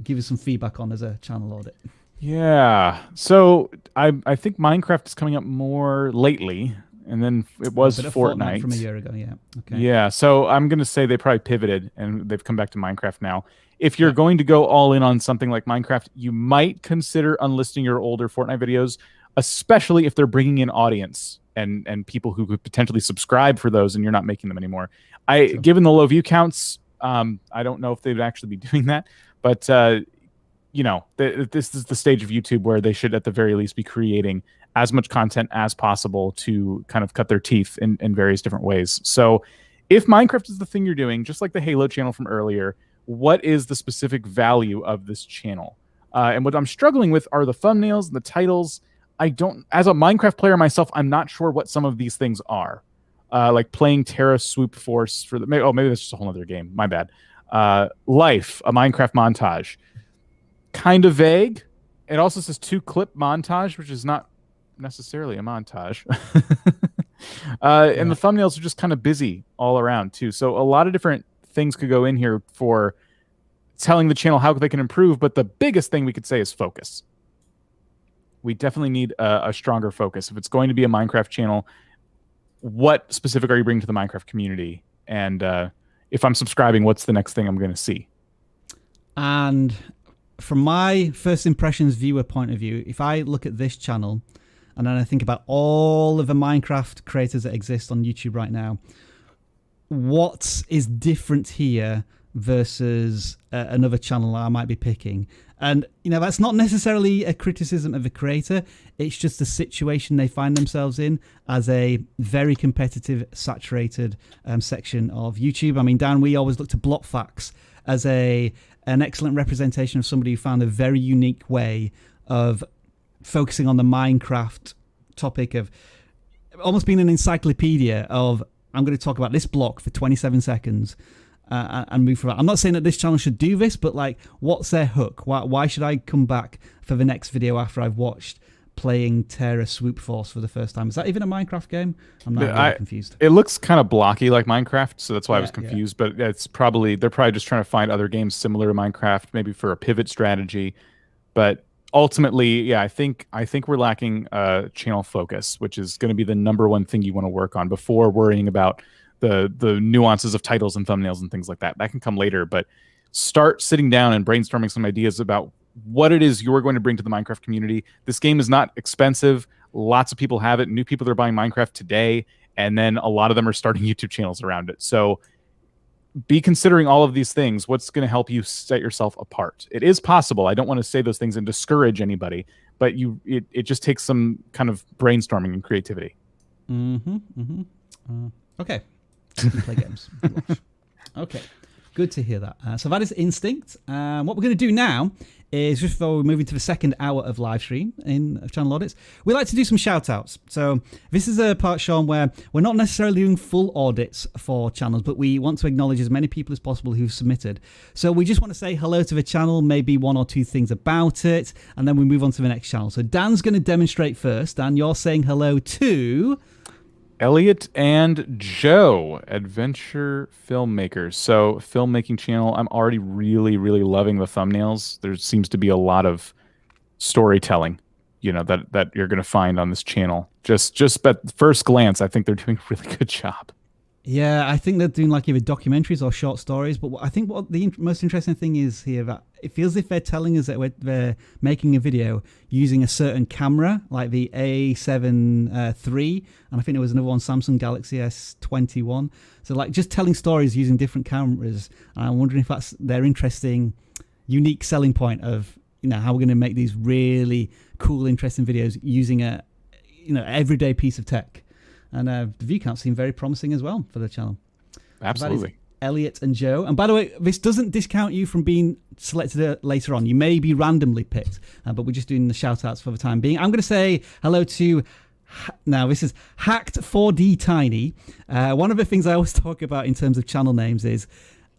give us some feedback on as a channel audit. Yeah. So I think Minecraft is coming up more lately. And then it was Fortnite from a year ago, yeah. Okay. Yeah, so I'm going to say they probably pivoted and they've come back to Minecraft now. If you're going to go all in on something like Minecraft, you might consider unlisting your older Fortnite videos, especially if they're bringing in audience and people who could potentially subscribe for those and you're not making them anymore. Given the low view counts, I don't know if they'd actually be doing that, but this is the stage of YouTube where they should at the very least be creating as much content as possible to kind of cut their teeth in various different ways. So if Minecraft is the thing you're doing, just like the Halo channel from earlier, what is the specific value of this channel? And what I'm struggling with are the thumbnails and the titles. As a Minecraft player myself, I'm not sure what some of these things are. Like playing Terra Swoop Force for maybe that's just a whole other game. My bad. Life, a Minecraft montage. Kind of vague. It also says 2-clip montage, which is not necessarily a montage. And the thumbnails are just kind of busy all around too. So a lot of different things could go in here for telling the channel how they can improve. But the biggest thing we could say is focus. We definitely need a stronger focus. If it's going to be a Minecraft channel, what specific are you bringing to the Minecraft community? And if I'm subscribing, what's the next thing I'm going to see? And from my first impressions viewer point of view, if I look at this channel and then I think about all of the Minecraft creators that exist on YouTube right now, what is different here versus another channel I might be picking? And, that's not necessarily a criticism of the creator. It's just the situation they find themselves in as a very competitive, saturated section of YouTube. I mean, Dan, we always look to BlockFacts as an excellent representation of somebody who found a very unique way of focusing on the Minecraft topic, of almost being an encyclopedia of, I'm going to talk about this block for 27 seconds and move forward. I'm not saying that this channel should do this, but what's their hook? Why should I come back for the next video after I've watched playing Terra Swoop Force for the first time? Is that even a Minecraft game? I'm not really confused. It looks kind of blocky like Minecraft, so that's why I was confused. But they're probably just trying to find other games similar to Minecraft, maybe for a pivot strategy. But ultimately, I think we're lacking channel focus, which is going to be the number one thing you want to work on before worrying about the nuances of titles and thumbnails and things like that. That can come later, but start sitting down and brainstorming some ideas about what it is you're going to bring to the Minecraft community. This game is not expensive. Lots of people have it. New people that are buying Minecraft today, and then a lot of them are starting YouTube channels around it. So be considering all of these things. What's going to help you set yourself apart? It is possible. I don't want to say those things and discourage anybody, but it just takes some kind of brainstorming and creativity. Okay. Play games. Okay. Good to hear that. So that is Instinct. What we're going to do now is, just before we move into the second hour of live stream in channel audits, we like to do some shout outs. So this is a part, Sean, where we're not necessarily doing full audits for channels, but we want to acknowledge as many people as possible who've submitted. So we just want to say hello to the channel, maybe one or two things about it, and then we move on to the next channel. So Dan's going to demonstrate first. Dan, you're saying hello to Elliot and Joe, adventure filmmakers. So filmmaking channel. I'm already really, really loving the thumbnails. There seems to be a lot of storytelling, that you're going to find on this channel. Just at first glance, I think they're doing a really good job. Yeah, I think they're doing like either documentaries or short stories. But I think what the most interesting thing is here, that it feels as if they're telling us that they're making a video using a certain camera, like the A7 III, and I think there was another one, Samsung Galaxy S21. So like just telling stories using different cameras. And I'm wondering if that's their interesting, unique selling point of how we're going to make these really cool, interesting videos using a everyday piece of tech. And the view count seemed very promising as well for the channel. Absolutely. Elliot and Joe. And by the way, this doesn't discount you from being selected later on. You may be randomly picked, but we're just doing the shout outs for the time being. I'm going to say hello to, now this is Hacked 4D Tiny. One of the things I always talk about in terms of channel names is,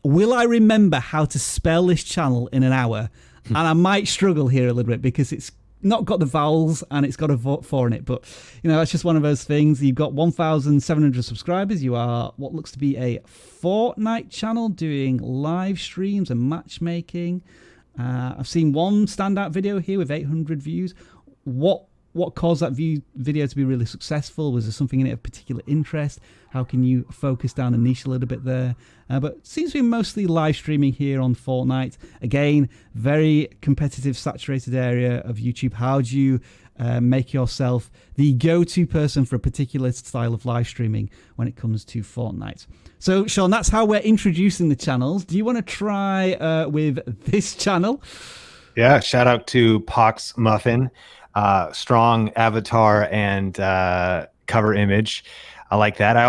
will I remember how to spell this channel in an hour? And I might struggle here a little bit because it's not got the vowels and it's got a 4 in it, but that's just one of those things. You've got 1,700 subscribers. You are what looks to be a Fortnite channel doing live streams and matchmaking. I've seen one standout video here with 800 views. What caused that video to be really successful? Was there something in it of particular interest? How can you focus down a niche a little bit there? But it seems to be mostly live streaming here on Fortnite. Again, very competitive, saturated area of YouTube. How do you make yourself the go-to person for a particular style of live streaming when it comes to Fortnite? So, Sean, that's how we're introducing the channels. Do you want to try with this channel? Yeah, shout out to Pox Muffin. Strong avatar and cover image. I like that. I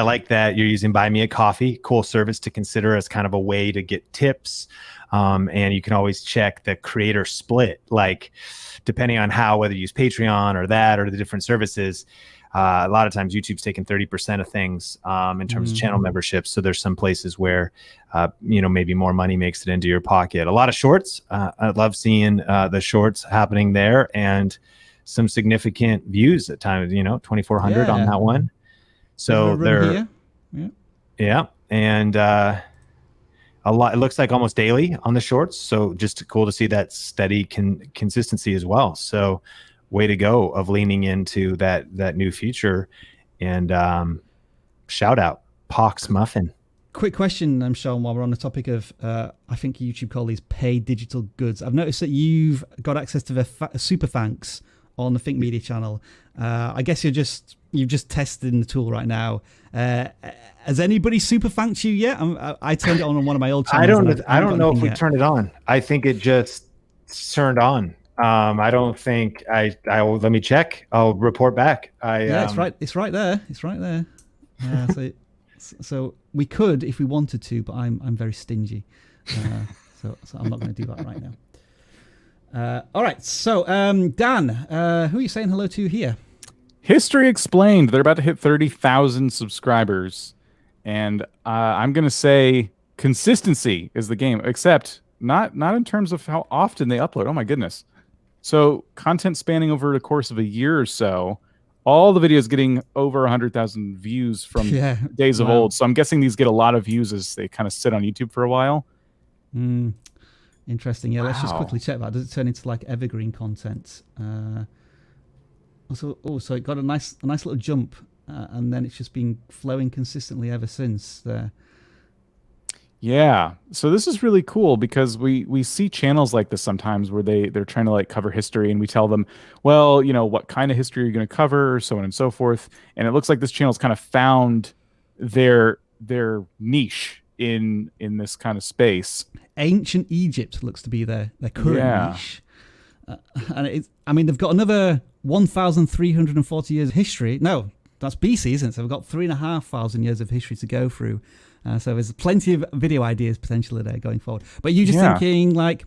like that you're using Buy Me a Coffee. Cool service to consider as kind of a way to get tips. And you can always check the creator split, like depending on whether you use Patreon or the different services. A lot of times YouTube's taking 30% of things in terms of channel memberships. So there's some places where, maybe more money makes it into your pocket. A lot of shorts. I love seeing the shorts happening there and some significant views at times, 2,400 on that one. So they're, yeah. And a lot, it looks like almost daily on the shorts. So just cool to see that steady consistency as well. So way to go of leaning into that new feature. And shout out Pox Muffin. Quick question, Sean, while we're on the topic of, I think YouTube call these paid digital goods. I've noticed that you've got access to the super thanks on the Think Media channel. I guess you've just tested the tool right now. Has anybody super thanked you yet? I turned it on one of my old channels. I don't know if we turned it on. I think it just turned on. I don't think let me check. I'll report back. It's right. It's right there. It's right there. So we could if we wanted to, but I'm very stingy. So I'm not going to do that right now. All right. So Dan, who are you saying hello to here? History Explained. They're about to hit 30,000 subscribers, and I'm going to say consistency is the game, except not in terms of how often they upload. Oh my goodness. So content spanning over the course of a year or so, all the videos getting over 100,000 views from days of old. So I'm guessing these get a lot of views as they kind of sit on YouTube for a while. Interesting. Yeah, let's just quickly check that. Does it turn into like evergreen content? So it got a nice little jump, and then it's just been flowing consistently ever since there. Yeah, so this is really cool because we see channels like this sometimes where they're trying to like cover history, and we tell them, well, what kind of history are you going to cover, so on and so forth. And it looks like this channel's kind of found their niche in this kind of space. Ancient Egypt looks to be their current niche, and they've got another 1,340 years of history. No, that's BC, isn't it? So we've got 3,500 years of history to go through. So there's plenty of video ideas potentially there going forward. But you just thinking like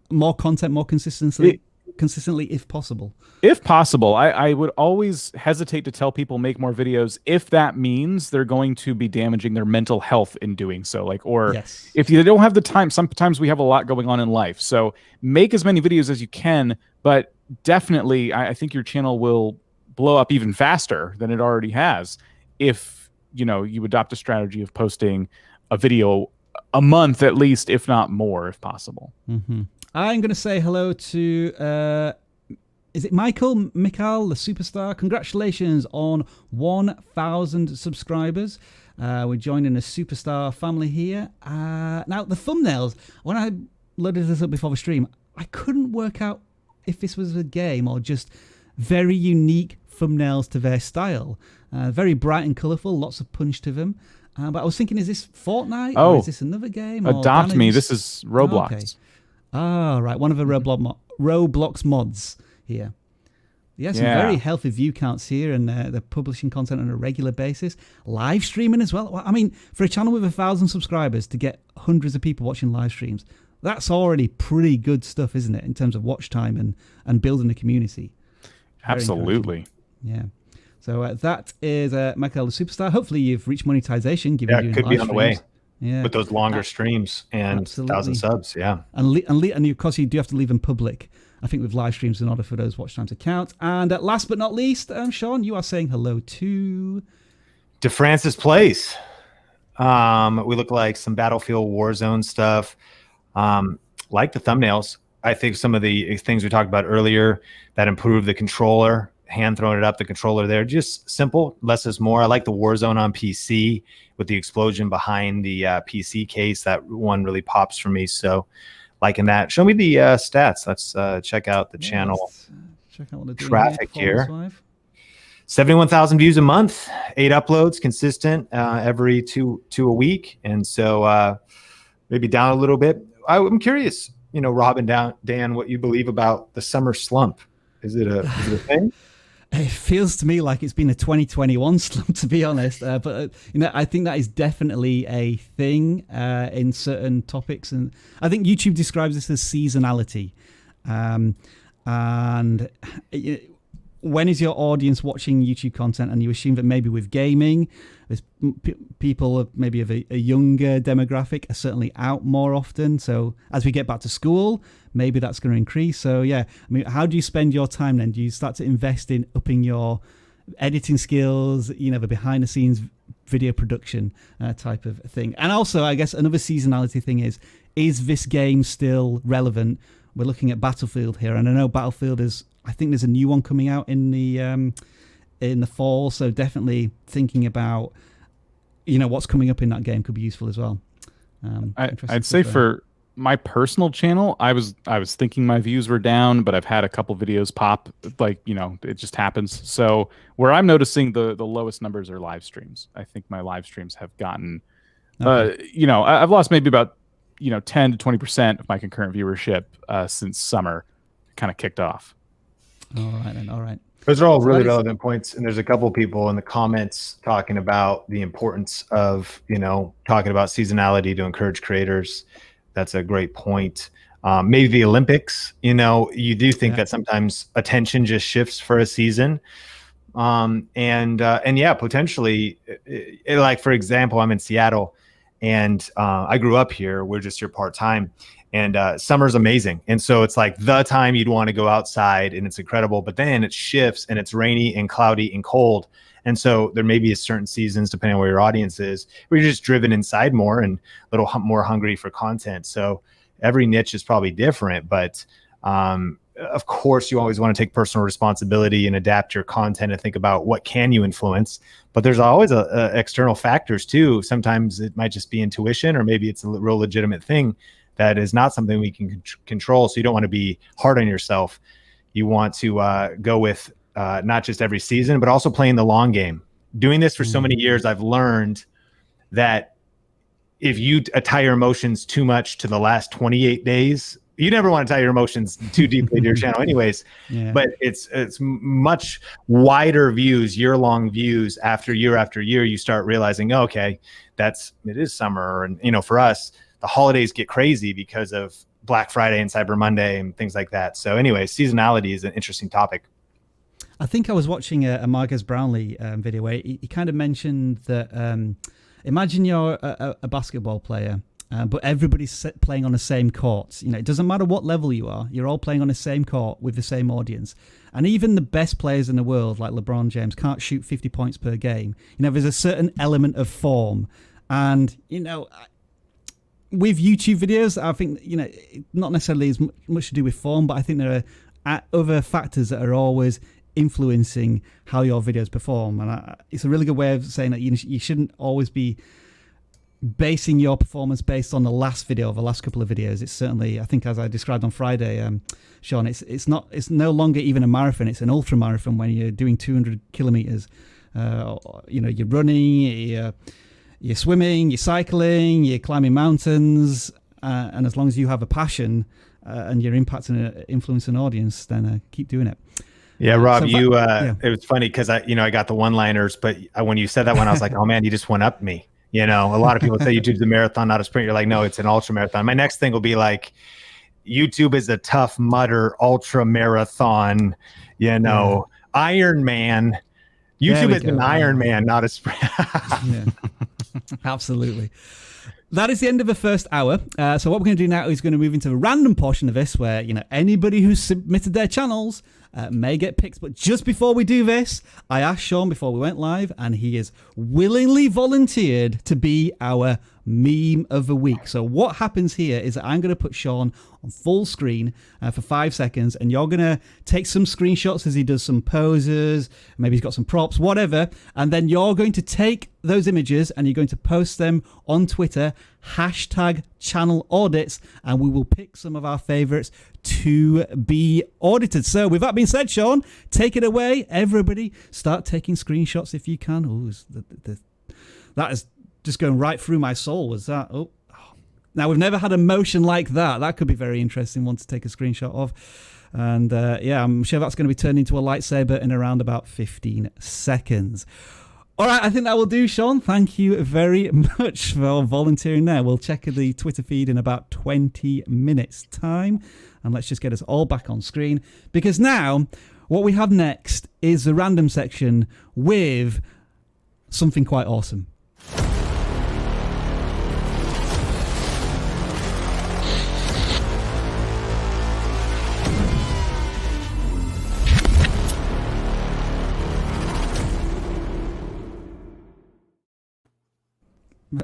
more content, more consistently if possible. If possible, I would always hesitate to tell people make more videos if that means they're going to be damaging their mental health in doing so. If you don't have the time, sometimes we have a lot going on in life. So make as many videos as you can, but definitely I think your channel will blow up even faster than it already has if you adopt a strategy of posting a video a month at least, if not more, if possible. Mm-hmm. I'm going to say hello to, is it Michael, the superstar? Congratulations on 1,000 subscribers. We're joining a superstar family here. Now, the thumbnails, when I loaded this up before the stream, I couldn't work out if this was a game or just very unique thumbnails to their style. Very bright and colourful, lots of punch to them. But I was thinking, is this Fortnite or is this another game? Adopt Me. This is Roblox. Okay. Oh, right. One of the Roblox mods here. Yeah, some very healthy view counts here, and they're publishing content on a regular basis. Live streaming as well. I mean, for a channel with 1,000 subscribers to get hundreds of people watching live streams, that's already pretty good stuff, isn't it, in terms of watch time and building a community. Absolutely. Yeah. So that is Michael the Superstar. Hopefully you've reached monetization. Given you it could be on the way. Yeah. With those longer streams and 1,000 subs, yeah. And of course you do have to leave them public, I think, with live streams in order for those watch times to count. And last but not least, Sean, you are saying hello to DeFrancis Place. We look like some Battlefield Warzone stuff. Like the thumbnails. I think some of the things we talked about earlier that improve the controller, hand throwing it up, the controller there, just simple, less is more. I like the Warzone on PC with the explosion behind the PC case. That one really pops for me. So liking that. Show me the stats. Let's check out the channel. Check out what they're doing traffic here. 71,000 views a month, 8 uploads consistent every two a week. And so maybe down a little bit. I'm curious, Rob and Dan, what you believe about the summer slump. Is it a thing? It feels to me like it's been a 2021 slump, to be honest. But I think that is definitely a thing in certain topics, and I think YouTube describes this as seasonality. And when is your audience watching YouTube content? And you assume that maybe with gaming, there's people maybe of a younger demographic are certainly out more often. So as we get back to school, maybe that's going to increase. So yeah, I mean, how do you spend your time then? Do you start to invest in upping your editing skills, the behind the scenes video production type of thing? And also, I guess another seasonality thing is this game still relevant? We're looking at Battlefield here, and I know Battlefield I think there's a new one coming out in the fall. So definitely thinking about, what's coming up in that game could be usable as well. I'd say for my personal channel, I was thinking my views were down, but I've had a couple videos pop, it just happens. So where I'm noticing the lowest numbers are live streams. I think my live streams have gotten, I've lost maybe about 10 to 20% of my concurrent viewership since summer kind of kicked off. All right. Those are all really relevant points, and there's a couple of people in the comments talking about the importance of talking about seasonality to encourage creators. That's a great point. Maybe the Olympics, you do think that sometimes attention just shifts for a season. And potentially, like, for example, I'm in Seattle, and I grew up here. We're just here part-time, and summer's amazing. And so it's like the time you'd want to go outside, and it's incredible, but then it shifts and it's rainy and cloudy and cold. And so there may be certain seasons, depending on where your audience is, where you're just driven inside more and a little more hungry for content. So every niche is probably different, but of course you always want to take personal responsibility and adapt your content and think about what can you influence. But there's always external factors too. Sometimes it might just be intuition, or maybe it's a real legitimate thing that is not something we can control. So you don't want to be hard on yourself. You want to go with not just every season, but also playing the long game. Doing this for so many years, I've learned that if you tie your emotions too much to the last 28 days, you never want to tie your emotions too deeply to your channel anyways. But it's much wider views, year-long views. After year, you start realizing, okay, it is summer. And, for us, the holidays get crazy because of Black Friday and Cyber Monday and things like that. So anyway, seasonality is an interesting topic. I think I was watching a Marcus Brownlee video where he kind of mentioned that imagine you're a basketball player but everybody's playing on the same court. You know, it doesn't matter what level you are. You're all playing on the same court with the same audience. And even the best players in the world, like LeBron James, can't shoot 50 points per game. You know, there's a certain element of form. And, you know, with YouTube videos, I think, you know, not necessarily as much to do with form, but I think there are other factors that are always influencing how your videos perform. And it's a really good way of saying that you shouldn't always be basing your performance based on the last video or the last couple of videos. It's certainly, I think, as I described on Friday, Sean, it's no longer even a marathon. It's an ultra marathon when you're doing 200 kilometers. You know, you're running, you're swimming, you're cycling, you're climbing mountains, and as long as you have a passion and you're impacting and influencing an audience, then keep doing it. Yeah, Rob, it was funny because I got the one-liners, but when you said that one, I was like, oh man, you just went up me. You know, a lot of people say YouTube's a marathon, not a sprint. You're like, no, it's an ultra marathon. My next thing will be like, YouTube is a Tough Mudder ultra marathon. You know, Iron Man. YouTube is an Iron Man, not a sprint. Yeah, absolutely. That is the end of the first hour. So what we're going to do now is going to move into a random portion of this where, you know, anybody who's submitted their channels may get picked. But just before we do this, I asked Sean before we went live, and he has willingly volunteered to be our meme of the week. So what happens here is that I'm going to put Sean on full screen for 5 seconds, and you're going to take some screenshots as he does some poses, maybe he's got some props, whatever, and then you're going to take those images and you're going to post them on Twitter, #channel audits, and we will pick some of our favorites to be audited. So with that being said, Sean, take it away. Everybody start taking screenshots if you can. That is just going right through my soul. Was that? Oh. Now, we've never had a motion like that. That could be very interesting one to take a screenshot of. And yeah, I'm sure that's going to be turned into a lightsaber in around about 15 seconds. All right, I think that will do, Sean. Thank you very much for volunteering there. We'll check the Twitter feed in about 20 minutes' time. And let's just get us all back on screen. Because now, what we have next is the random section with something quite awesome.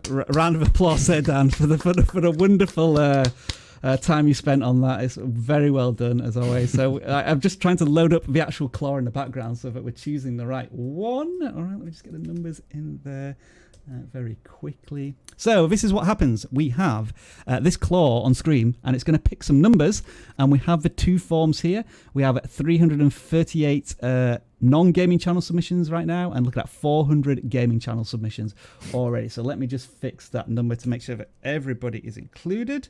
Round of applause there, Dan, for the wonderful time you spent on that. It's very well done, as always. So I'm just trying to load up the actual claw in the background so that we're choosing the right one. All right, let me just get the numbers in there very quickly. So this is what happens. We have this claw on screen, and it's going to pick some numbers, and we have the two forms here. We have 338 non-gaming channel submissions right now, and look at that, 400 gaming channel submissions already. So let me just fix that number to make sure that everybody is included.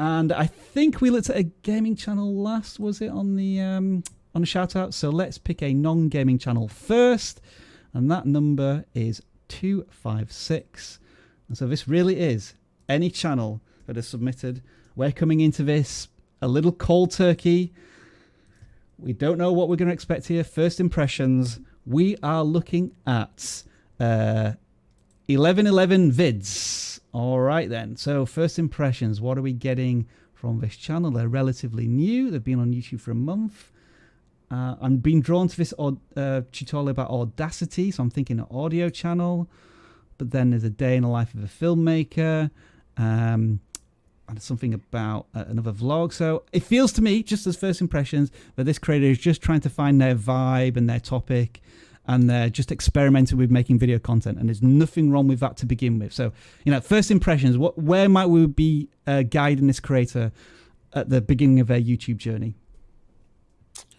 And I think we looked at a gaming channel last, was it, on the shout out? So let's pick a non-gaming channel first, and that number is 256. And so this really is any channel that is submitted. We're coming into this a little cold turkey. We don't know what we're going to expect here. First impressions, we are looking at 1111 Vids. All right then. So first impressions, what are we getting from this channel? They're relatively new. They've been on YouTube for a month. I'm being drawn to this tutorial about Audacity, so I'm thinking an audio channel. But then there's a day in the life of a filmmaker. And something about another vlog. So it feels to me, just as first impressions, that this creator is just trying to find their vibe and their topic, and they're just experimenting with making video content, and there's nothing wrong with that to begin with. So, you know, first impressions, where might we be guiding this creator at the beginning of their YouTube journey?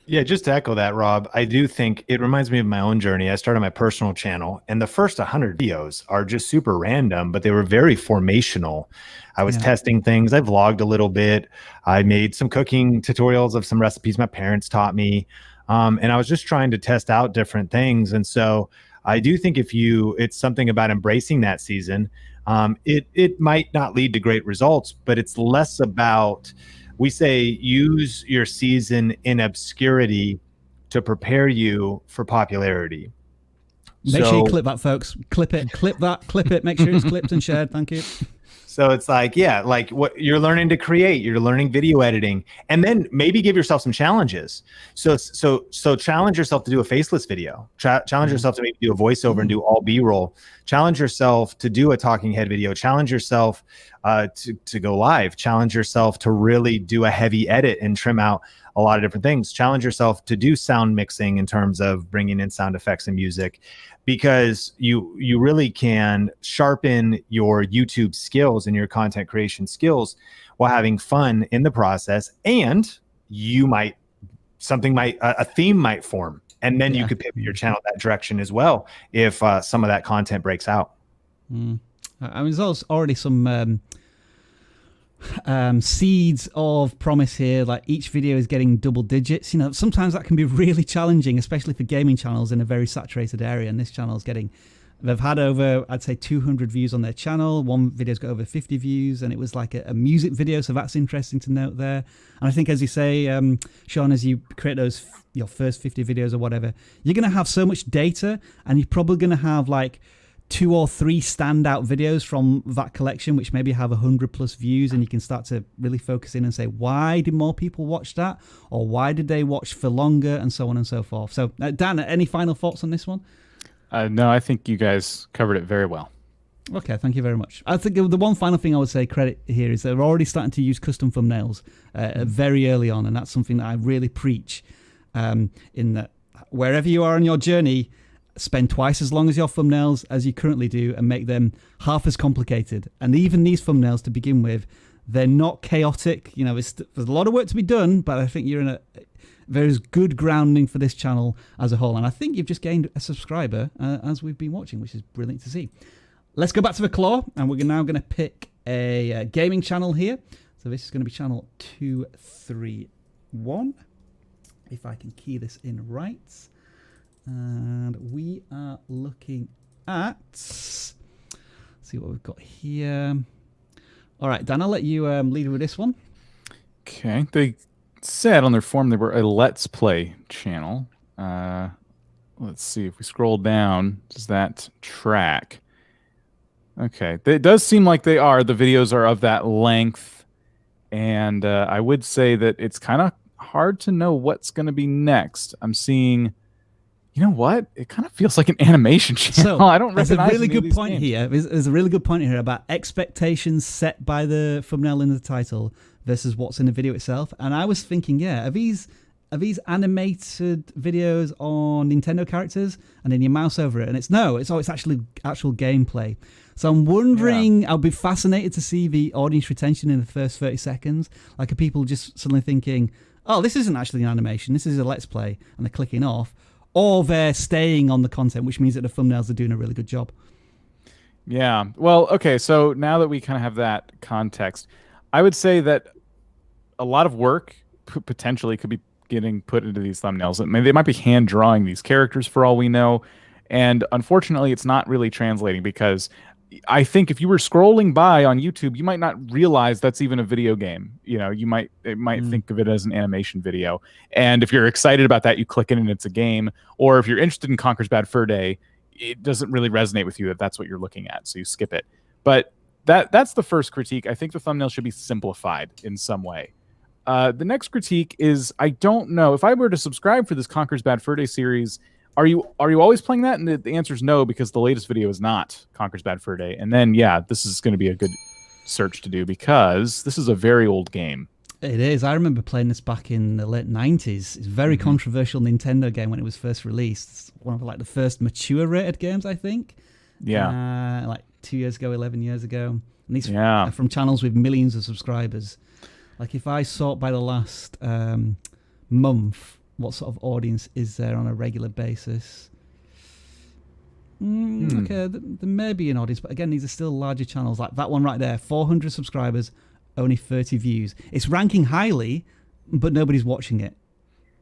Yeah, just to echo that, Rob, I do think it reminds me of my own journey. I started my personal channel, and the first 100 videos are just super random, but they were very formational. I was testing things. I vlogged a little bit. I made some cooking tutorials of some recipes my parents taught me. And I was just trying to test out different things. And so I do think it's something about embracing that season. It might not lead to great results, but it's less about, we say, use your season in obscurity to prepare you for popularity. Make sure you clip that, folks. Clip it, clip that, clip it. Make sure it's clipped and shared. Thank you. So it's like, yeah, like what you're learning to create, you're learning video editing, and then maybe give yourself some challenges. So challenge yourself to do a faceless video. Challenge yourself to maybe do a voiceover and do all B-roll. Challenge yourself to do a talking head video. Challenge yourself to go live. Challenge yourself to really do a heavy edit and trim out a lot of different things. Challenge yourself to do sound mixing in terms of bringing in sound effects and music, because you really can sharpen your YouTube skills and your content creation skills while having fun in the process. And a theme might form, and then you could pivot your channel that direction as well if some of that content breaks out. I mean, there's also already some seeds of promise here. Like each video is getting double digits. You know, sometimes that can be really challenging, especially for gaming channels in a very saturated area. And this channel is getting, they've had over, I'd say 200 views on their channel. One video's got over 50 views, and it was like a music video, so that's interesting to note there. And I think, as you say, Sean, as you create those your first 50 videos or whatever, you're going to have so much data, and you're probably going to have like 2 or 3 standout videos from that collection, which maybe have 100+ views, and you can start to really focus in and say, why did more people watch that, or why did they watch for longer, and so on and so forth. So Dan, any final thoughts on this one? No, I think you guys covered it very well. Okay, thank you very much. I think the one final thing I would say credit here is they're already starting to use custom thumbnails very early on, and that's something that I really preach, in that wherever you are on your journey, spend twice as long as your thumbnails as you currently do and make them half as complicated. And even these thumbnails, to begin with, they're not chaotic. You know, there's a lot of work to be done, but I think you're in there's good grounding for this channel as a whole. And I think you've just gained a subscriber as we've been watching, which is brilliant to see. Let's go back to the claw, and we're now going to pick a gaming channel here. So this is going to be channel 231, if I can key this in right. And we are looking at, let's see what we've got here. All right, Dan, I'll let you lead with this one. Okay. They said on their form they were a Let's Play channel. Let's see. If we scroll down, does that track? Okay. It does seem like they are. The videos are of that length. And I would say that it's kind of hard to know what's going to be next. I'm seeing... You know what? It kind of feels like an animation channel. So, I don't recognize there's a really good point names. here. There's a really good point here about expectations set by the thumbnail in the title versus what's in the video itself. And I was thinking, are these animated videos on Nintendo characters, and then you mouse over it, and it's actually actual gameplay. So I'm wondering, I'll be fascinated to see the audience retention in the first 30 seconds. Like, are people just suddenly thinking, oh, this isn't actually an animation, this is a Let's Play, and they're clicking off? Or they're staying on the content, which means that the thumbnails are doing a really good job. Yeah. Well, okay. So now that we kind of have that context, I would say that a lot of work potentially could be getting put into these thumbnails. Maybe they might be hand drawing these characters for all we know. And unfortunately, it's not really translating, because I think if you were scrolling by on YouTube, you might not realize that's even a video game. You know, you might think of it as an animation video. And if you're excited about that, you click in and it's a game. Or if you're interested in Conker's Bad Fur Day, it doesn't really resonate with you that that's what you're looking at, so you skip it. But that's the first critique. I think the thumbnail should be simplified in some way. The next critique is, I don't know if I were to subscribe for this Conker's Bad Fur Day series. Are you always playing that? And the answer is no, because the latest video is not Conker's Bad Fur Day. And then, this is going to be a good search to do, because this is a very old game. It is. I remember playing this back in the late 90s. It's a very controversial Nintendo game when it was first released. It's one of the first mature rated games, I think. Yeah. Like 2 years ago, 11 years ago. And these are from channels with millions of subscribers. Like, if I sort by the last month, what sort of audience is there on a regular basis? Okay, there may be an audience, but again, these are still larger channels. Like that one right there, 400 subscribers, only 30 views. It's ranking highly, but nobody's watching it.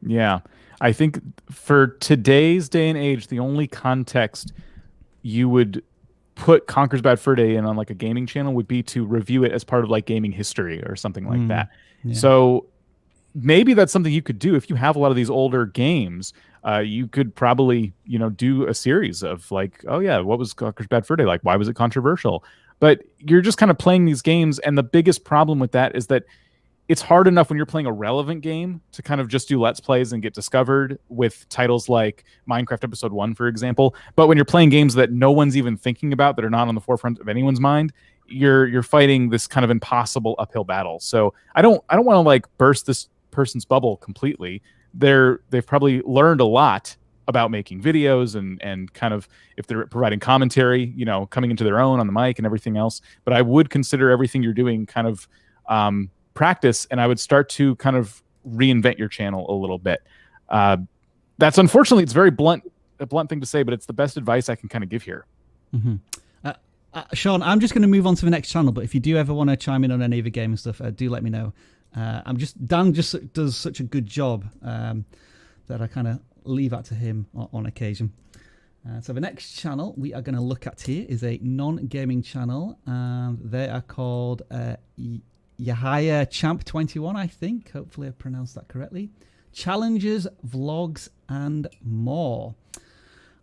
Yeah, I think for today's day and age, the only context you would put Conker's Bad Fur Day in on like a gaming channel would be to review it as part of like gaming history or something like that. Yeah. So maybe that's something you could do if you have a lot of these older games. You could probably, do a series of like, oh yeah, what was Conker's Bad Fur Day like? Why was it controversial? but you're just kind of playing these games. And the biggest problem with that is that it's hard enough when you're playing a relevant game to kind of just do Let's Plays and get discovered with titles like Minecraft Episode 1, for example. But when you're playing games that no one's even thinking about, that are not on the forefront of anyone's mind, you're fighting this kind of impossible uphill battle. So I don't want to like burst this person's bubble completely. They've probably learned a lot about making videos and kind of, if they're providing commentary, you know, coming into their own on the mic and everything else. But I would consider everything you're doing kind of practice, and I would start to kind of reinvent your channel a little bit. That's unfortunately, it's a blunt thing to say, but it's the best advice I can kind of give here. Mm-hmm. Sean, I'm just going to move on to the next channel, but if you do ever want to chime in on any of the gaming stuff, do let me know. Dan just does such a good job that I kind of leave that to him on occasion. So the next channel we are going to look at here is a non-gaming channel. They are called Yahaya Champ 21, I think. Hopefully I pronounced that correctly. Challenges, vlogs, and more.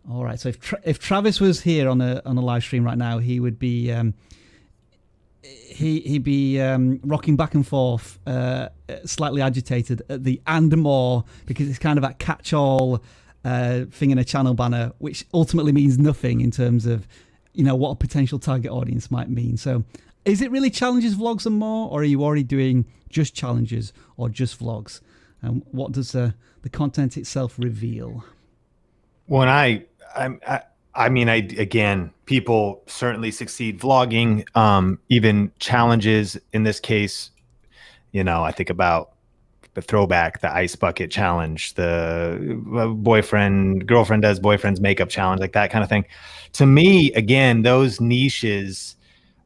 All right. So if Travis was here on a live stream right now, he would be he'd be rocking back and forth, slightly agitated at the "and more," because it's kind of that catch-all thing in a channel banner, which ultimately means nothing in terms of, you know, what a potential target audience might mean. So is it really challenges, vlogs, and more, or are you already doing just challenges or just vlogs? And what does the content itself reveal? When again, people certainly succeed vlogging, even challenges. In this case, you know, I think about the throwback, the ice bucket challenge, the girlfriend does boyfriend's makeup challenge, like that kind of thing. To me, again, those niches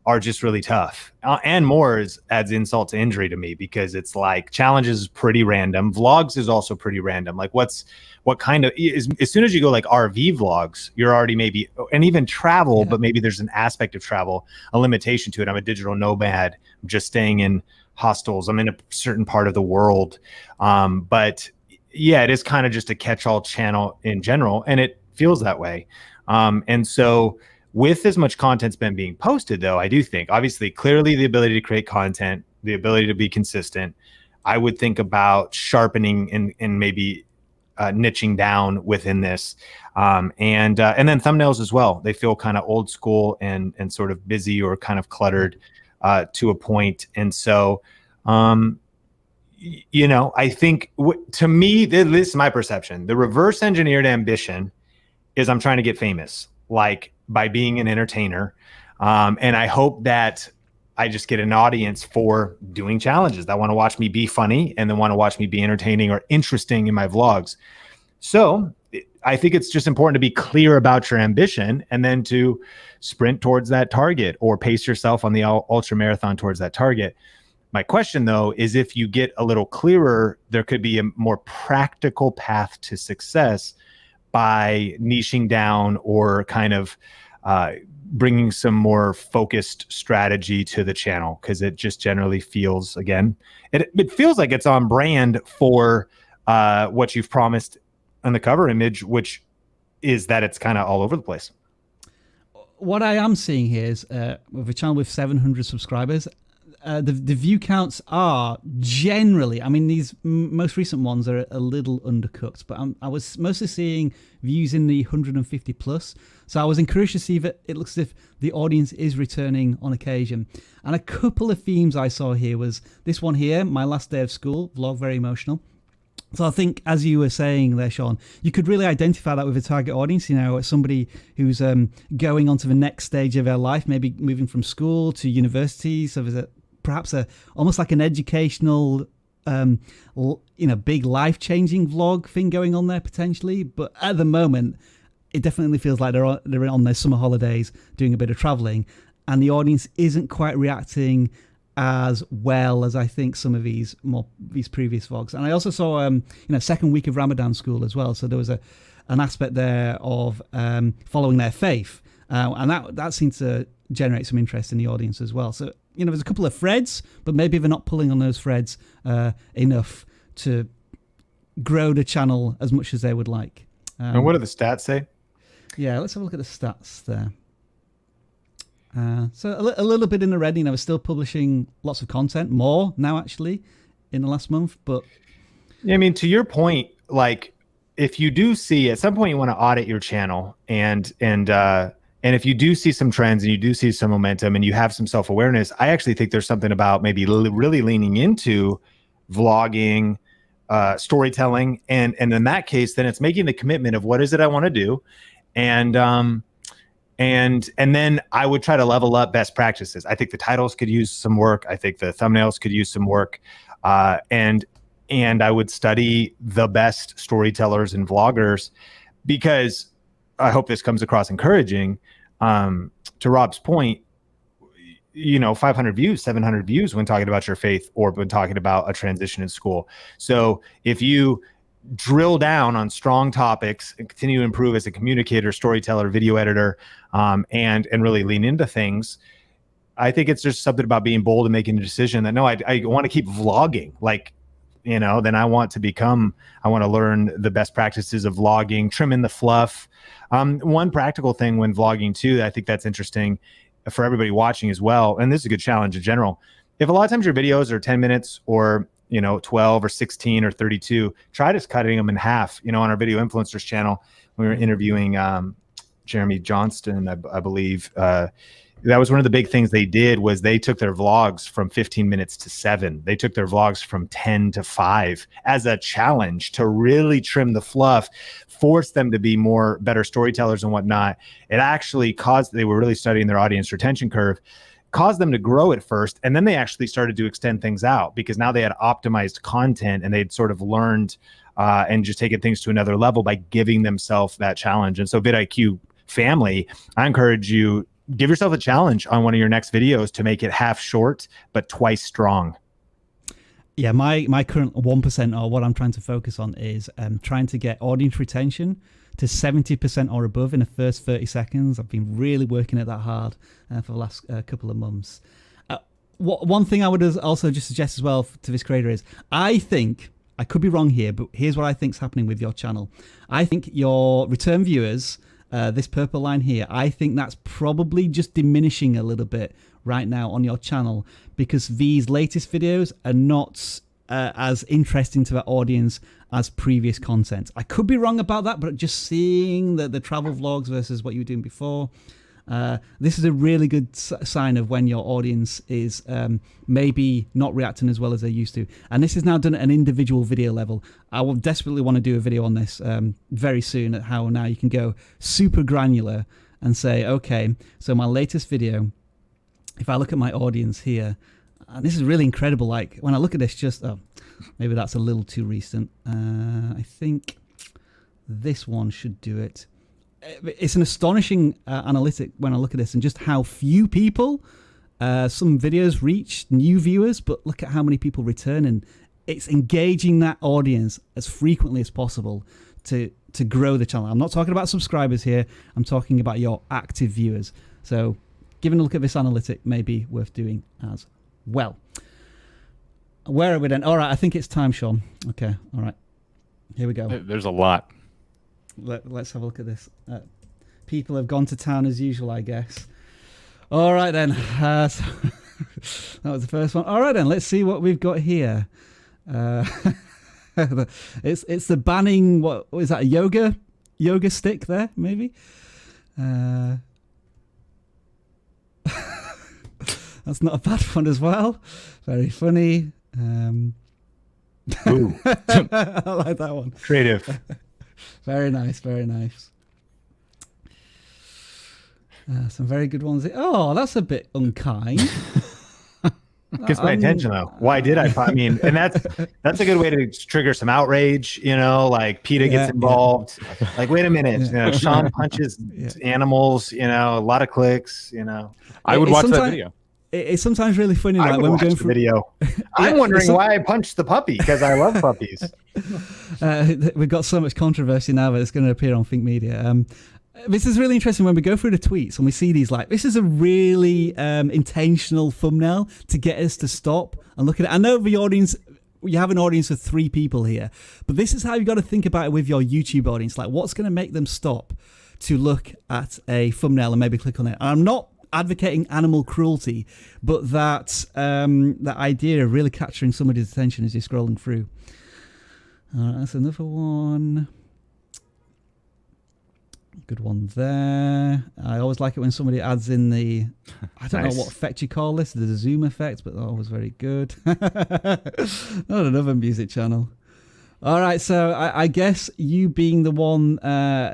are just really tough. And more adds insult to injury to me, because it's like challenges is pretty random. Vlogs is also pretty random. Like what kind of, as soon as you go like RV vlogs, you're already maybe, and even travel, but maybe there's an aspect of travel, a limitation to it. I'm a digital nomad. I'm just staying in hostels. I'm in a certain part of the world. But yeah, it is kind of just a catch-all channel in general, and it feels that way. And so with as much content's been being posted, though, I do think, obviously, clearly the ability to create content, the ability to be consistent, I would think about sharpening and maybe niching down within this. And then thumbnails as well. They feel kind of old school and sort of busy or kind of cluttered to a point. And so, you know, I think to me, this is my perception. The reverse engineered ambition is I'm trying to get famous, like by being an entertainer. And I hope that I just get an audience for doing challenges that want to watch me be funny and then want to watch me be entertaining or interesting in my vlogs. So I think it's just important to be clear about your ambition and then to sprint towards that target or pace yourself on the ultra marathon towards that target. My question, though, is if you get a little clearer, there could be a more practical path to success by niching down or kind of bringing some more focused strategy to the channel, because it just generally feels, again, it feels like it's on brand for what you've promised on the cover image, which is that it's kind of all over the place. What I am seeing here is with a channel with 700 subscribers, the view counts are generally, I mean, these most recent ones are a little undercooked, but I was mostly seeing views in the 150 plus. So I was encouraged to see that it looks as if the audience is returning on occasion. And a couple of themes I saw here was this one here, my last day of school, vlog, very emotional. So I think, as you were saying there, Sean, you could really identify that with a target audience, you know, somebody who's going on to the next stage of their life, maybe moving from school to university. So there's perhaps almost like an educational, big life-changing vlog thing going on there potentially. But at the moment, it definitely feels like they're on their summer holidays doing a bit of traveling, and the audience isn't quite reacting as well as I think some of these previous vlogs. And I also saw second week of Ramadan school as well, so there was an aspect there of following their faith, and that seemed to generate some interest in the audience as well. So there's a couple of threads, but maybe they're not pulling on those threads enough to grow the channel as much as they would like. And what do the stats say? Yeah, let's have a look at the stats there. So a little bit in the red. I was still publishing lots of content, more now actually, in the last month. But I mean, to your point, like if you do see at some point you want to audit your channel, and if you do see some trends and you do see some momentum and you have some self-awareness, I actually think there's something about maybe really leaning into vlogging, storytelling, and in that case, then it's making the commitment of what is it I want to do, and then I would try to level up best practices. I think the titles could use some work. I think the thumbnails could use some work, and I would study the best storytellers and vloggers, because I hope this comes across encouraging. To Rob's point, 500 views, 700 views when talking about your faith or when talking about a transition in school. So if you drill down on strong topics and continue to improve as a communicator, storyteller, video editor, and really lean into things, I think it's just something about being bold and making a decision that, no, I want to keep vlogging. Like, then I want to learn the best practices of vlogging, trim in the fluff. One practical thing when vlogging too, I think that's interesting for everybody watching as well, and this is a good challenge in general. If a lot of times your videos are 10 minutes or 12 or 16 or 32, try just cutting them in half. On our Video Influencers channel, we were interviewing Jeremy Johnston, I believe. That was one of the big things they did, was they took their vlogs from 15 minutes to 7. They took their vlogs from 10 to 5 as a challenge to really trim the fluff, force them to be better storytellers and whatnot. It actually they were really studying their audience retention curve, caused them to grow at first. And then they actually started to extend things out, because now they had optimized content and they'd sort of learned and just taken things to another level by giving themselves that challenge. And so vidIQ family, I encourage you, give yourself a challenge on one of your next videos to make it half short, but twice strong. Yeah, my current 1%, or what I'm trying to focus on, is trying to get audience retention to 70% or above in the first 30 seconds. I've been really working at that hard for the last couple of months. One thing I would also just suggest as well to this creator is, I think, I could be wrong here, but here's what I think is happening with your channel. I think your return viewers, this purple line here, I think that's probably just diminishing a little bit right now on your channel, because these latest videos are not as interesting to the audience as previous content. I could be wrong about that, but just seeing the travel vlogs versus what you were doing before, this is a really good sign of when your audience is maybe not reacting as well as they used to. And this is now done at an individual video level. I will desperately want to do a video on this very soon, at how now you can go super granular and say, okay, so my latest video, if I look at my audience here, and this is really incredible. Like when I look at this, maybe that's a little too recent. I think this one should do it. It's an astonishing analytic when I look at this, and just how few people, some videos reach new viewers, but look at how many people return, and it's engaging that audience as frequently as possible to grow the channel. I'm not talking about subscribers here. I'm talking about your active viewers. So giving a look at this analytic may be worth doing as well. Where are we then? All right, I think it's time, Sean. Okay, all right. Here we go. There's a lot. Let's have a look at this. People have gone to town as usual, I guess. All right then. So that was the first one. All right then. Let's see what we've got here. It's the banning. What is that? A yoga stick there? Maybe. That's not a bad one as well. Very funny. Ooh. I like that one. Creative. Very nice, very nice. Some very good ones. Oh, that's a bit unkind. Gets my attention though. Why did I mean, and that's a good way to trigger some outrage, like PETA gets involved. Yeah. Like, wait a minute, Sean punches animals, a lot of clicks, I would watch that video. It's sometimes really funny, like when we're going through video. I'm wondering why I punched the puppy, because I love puppies. We've got so much controversy now that it's going to appear on Think Media. This is really interesting when we go through the tweets and we see these, like, this is a really intentional thumbnail to get us to stop and look at it. I know the audience, you have an audience of 3 people here, but this is how you got to think about it with your YouTube audience. Like, what's going to make them stop to look at a thumbnail and maybe click on it? And I'm not advocating animal cruelty, but that that idea of really capturing somebody's attention as you're scrolling through. That's another one. Good one there. I always like it when somebody adds in the, I don't know what effect you call this, the zoom effect, but that was very good. Not another music channel. All right, so I guess you being the one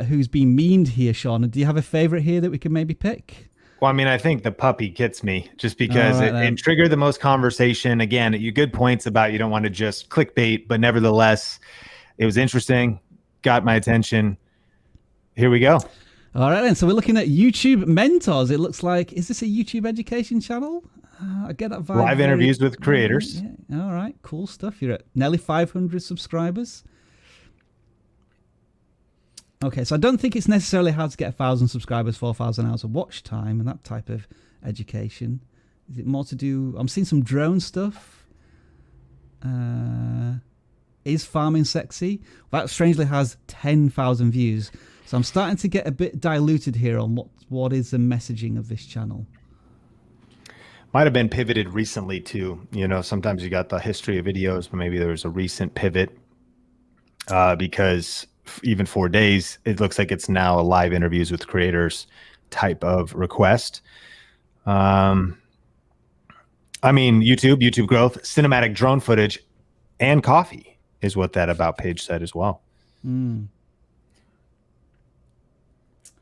who's been memed here, Sean, do you have a favorite here that we can maybe pick? Well, I mean, I think the puppy gets me just because it triggered the most conversation. Again, you good points about you don't want to just clickbait, but nevertheless, it was interesting, got my attention. Here we go. All right, then. So we're looking at YouTube mentors. It looks like, is this a YouTube education channel? I get that vibe. Live interviews with creators. Yeah. All right, cool stuff. You're at nearly 500 subscribers. Okay, so I don't think it's necessarily hard to get 1,000 subscribers, 4,000 hours of watch time and that type of education. Is it more to do? I'm seeing some drone stuff. Is farming sexy? That strangely has 10,000 views. So I'm starting to get a bit diluted here on what is the messaging of this channel. Might have been pivoted recently too. You know, sometimes you got the history of videos, but maybe there was a recent pivot because even 4 days, it looks like it's now a live interviews with creators type of request. I mean, YouTube growth, cinematic drone footage, and coffee is what that about page said as well.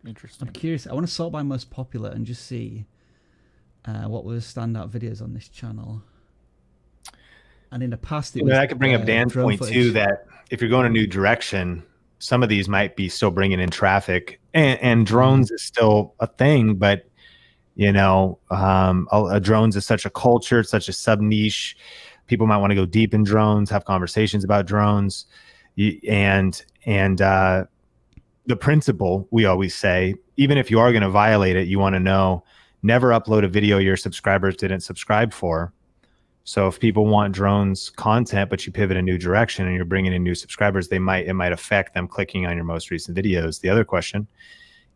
Interesting. I'm curious. I want to sort by most popular and just see what were the standout videos on this channel. And in the past, it was, I could bring up Dan's point footage too, that if you're going a new direction, some of these might be still bringing in traffic, and drones is still a thing, but you know, drones is such a culture, such a sub niche. People might want to go deep in drones, have conversations about drones, and the principle we always say, even if you are going to violate it, you want to know, never upload a video your subscribers didn't subscribe for. So if people want drones content, but you pivot a new direction and you're bringing in new subscribers, it might affect them clicking on your most recent videos. The other question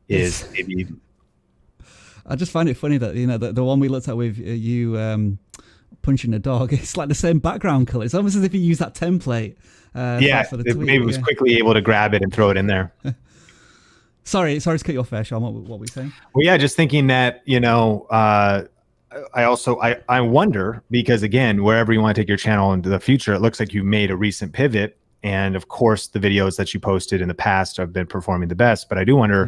is maybe. I just find it funny that, you know, the one we looked at with you punching a dog, it's like the same background color. It's almost as if you use that template. Maybe was quickly able to grab it and throw it in there. Sorry to cut you off there, Sean. What were we saying? Well, yeah, just thinking that, you know, I wonder, because again, wherever you want to take your channel into the future, it looks like you made a recent pivot. And of course, the videos that you posted in the past have been performing the best. But I do wonder,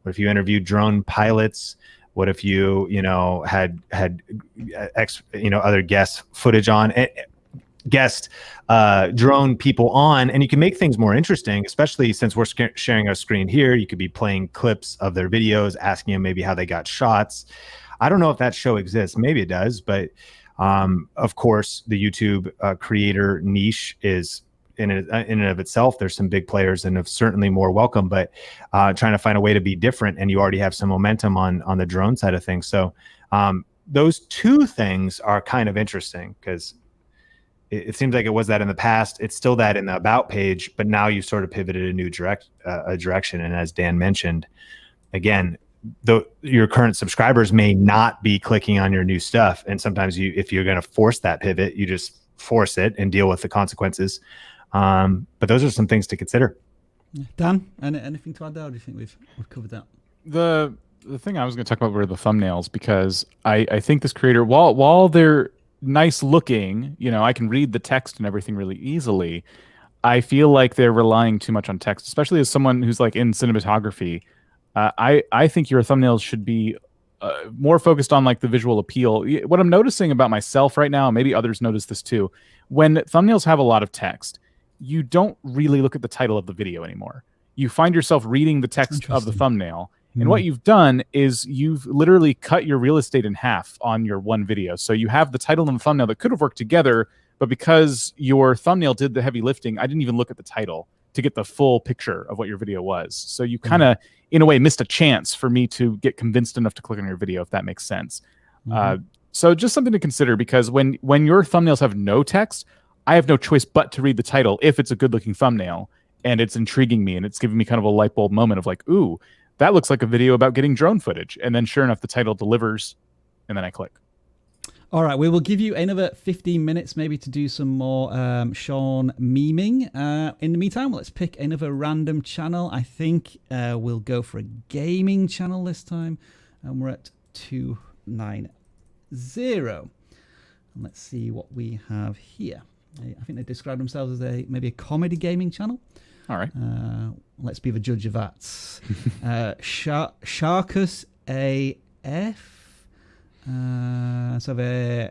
what if you interviewed drone pilots? What if you know, had other guest footage on guest drone people on, and you can make things more interesting, especially since we're sharing our screen here. You could be playing clips of their videos, asking them maybe how they got shots. I don't know if that show exists. Maybe it does, but of course, the YouTube creator niche is in and of itself. There's some big players and have certainly more welcome, but trying to find a way to be different, and you already have some momentum on the drone side of things. So those two things are kind of interesting, because it seems like it was that in the past. It's still that in the about page, but now you've sort of pivoted a new direction. And as Dan mentioned, again, your current subscribers may not be clicking on your new stuff. And sometimes if you're going to force that pivot, you just force it and deal with the consequences. But those are some things to consider. Dan, anything to add there? Or do you think we've covered that? The thing I was going to talk about were the thumbnails, because I think this creator, while they're nice looking, you know, I can read the text and everything really easily, I feel like they're relying too much on text, especially as someone who's like in cinematography. I think your thumbnails should be more focused on like the visual appeal. What I'm noticing about myself right now, maybe others notice this too, when thumbnails have a lot of text, you don't really look at the title of the video anymore. You find yourself reading the text of the thumbnail. And what you've done is you've literally cut your real estate in half on your one video. So you have the title and the thumbnail that could have worked together, but because your thumbnail did the heavy lifting, I didn't even look at the title to get the full picture of what your video was. So you kind of, in a way, missed a chance for me to get convinced enough to click on your video, if that makes sense. So just something to consider, because when your thumbnails have no text, I have no choice but to read the title if it's a good looking thumbnail and it's intriguing me and it's giving me kind of a light bulb moment of like, ooh, that looks like a video about getting drone footage. And then sure enough, the title delivers, and then I click. All right, we will give you another 15 minutes maybe to do some more Sean memeing. In the meantime, let's pick another random channel. I think we'll go for a gaming channel this time. And we're at 290. And let's see what we have here. I think they describe themselves as maybe a comedy gaming channel. All right. Let's be the judge of that. Sharkus AF. So they've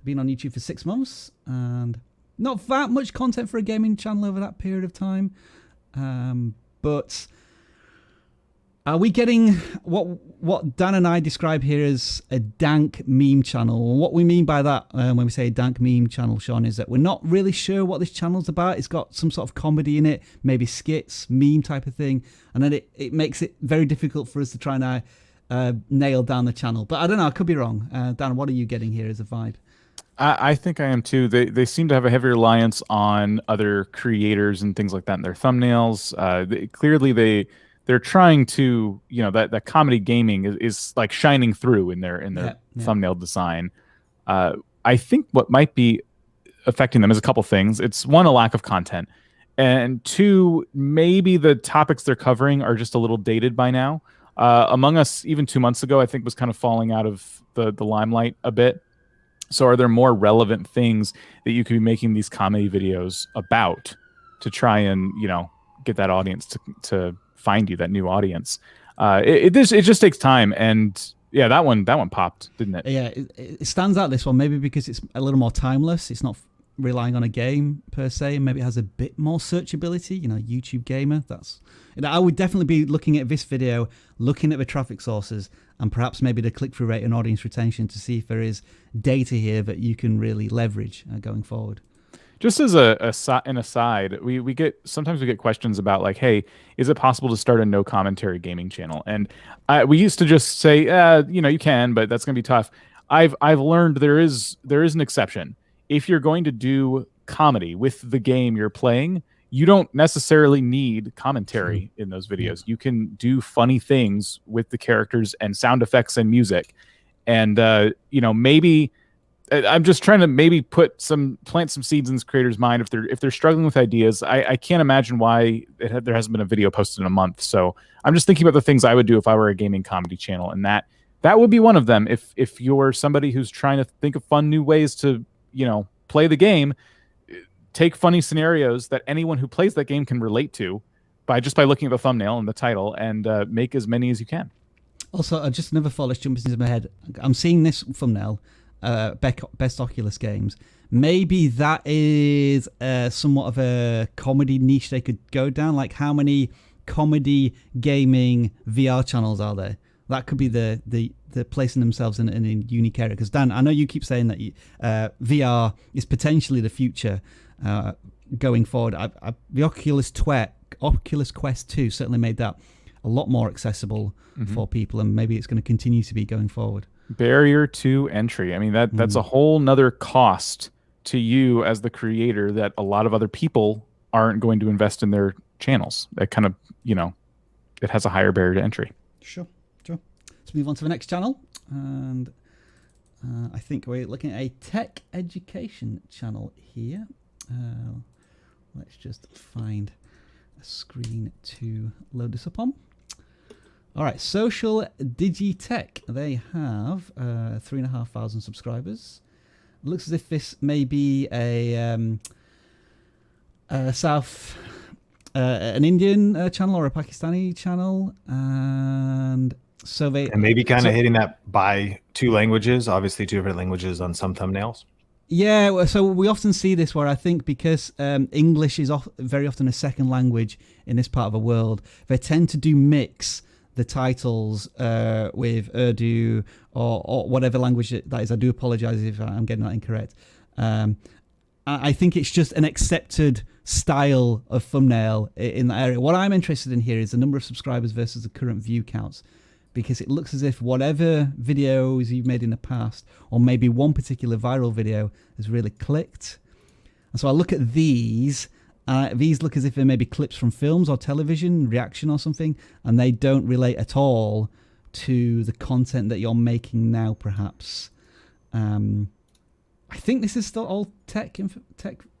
been on YouTube for 6 months and not that much content for a gaming channel over that period of time. But are we getting what Dan and I describe here as a dank meme channel? And what we mean by that when we say a dank meme channel, Sean, is that we're not really sure what this channel's about. It's got some sort of comedy in it, maybe skits, meme type of thing. And then it makes it very difficult for us to try and nail down the channel. But I don't know, I could be wrong. Dan, what are you getting here as a vibe? I think I am too. They seem to have a heavy reliance on other creators and things like that in their thumbnails. Clearly they're trying to, that comedy gaming is like shining through in their thumbnail design. I think what might be affecting them is a couple things. It's one, a lack of content, and two, maybe the topics they're covering are just a little dated by now. Among Us, even 2 months ago, I think was kind of falling out of the limelight a bit. So are there more relevant things that you could be making these comedy videos about to try and, get that audience to find you, that new audience? It just takes time. And yeah, that one popped, didn't it? Yeah, it stands out, this one, maybe because it's a little more timeless. It's not relying on a game per se, and maybe it has a bit more searchability. YouTube gamer, I would definitely be looking at this video, looking at the traffic sources, and perhaps maybe the click-through rate and audience retention to see if there is data here that you can really leverage going forward. Just as an aside, sometimes we get questions about like, hey, is it possible to start a no commentary gaming channel? And we used to just say, you can, but that's gonna be tough. I've learned there is an exception. If you're going to do comedy with the game you're playing, you don't necessarily need commentary in those videos. You can do funny things with the characters and sound effects and music. And, maybe I'm just trying to maybe plant some seeds in this creator's mind. If they're struggling with ideas, I can't imagine why there hasn't been a video posted in a month. So I'm just thinking about the things I would do if I were a gaming comedy channel. And that would be one of them. If you're somebody who's trying to think of fun new ways to, play the game, take funny scenarios that anyone who plays that game can relate to by looking at the thumbnail and the title, and make as many as you can. Also, just another thought that's jumping into my head. I'm seeing this thumbnail, best Oculus games. Maybe that is somewhat of a comedy niche they could go down. Like, how many comedy gaming VR channels are there? That could be the placing themselves in a unique area. Because Dan, I know you keep saying that VR is potentially the future going forward. The Oculus Quest 2 certainly made that a lot more accessible for people, and maybe it's going to continue to be going forward. Barrier to entry. I mean, that's a whole nother cost to you as the creator that a lot of other people aren't going to invest in their channels. That kind of, it has a higher barrier to entry. Sure. Let's move on to the next channel, and I think we're looking at a tech education channel here. Let's just find a screen to load this up on. All right, Social DigiTech. They have 3,500 subscribers. It looks as if this may be an Indian channel or a Pakistani channel, and so and maybe kind of hitting that by 2 languages, obviously 2 different languages on some thumbnails. Yeah, so we often see this where I think because English is very often a second language in this part of the world, they tend to mix the titles with Urdu or whatever language that is. I do apologize if I'm getting that incorrect. I think it's just an accepted style of thumbnail in that area. What I'm interested in here is the number of subscribers versus the current view counts, because it looks as if whatever videos you've made in the past, or maybe one particular viral video, has really clicked. And so I look at these, These look as if they're maybe clips from films or television, reaction or something, and they don't relate at all to the content that you're making now, perhaps. I think this is still all tech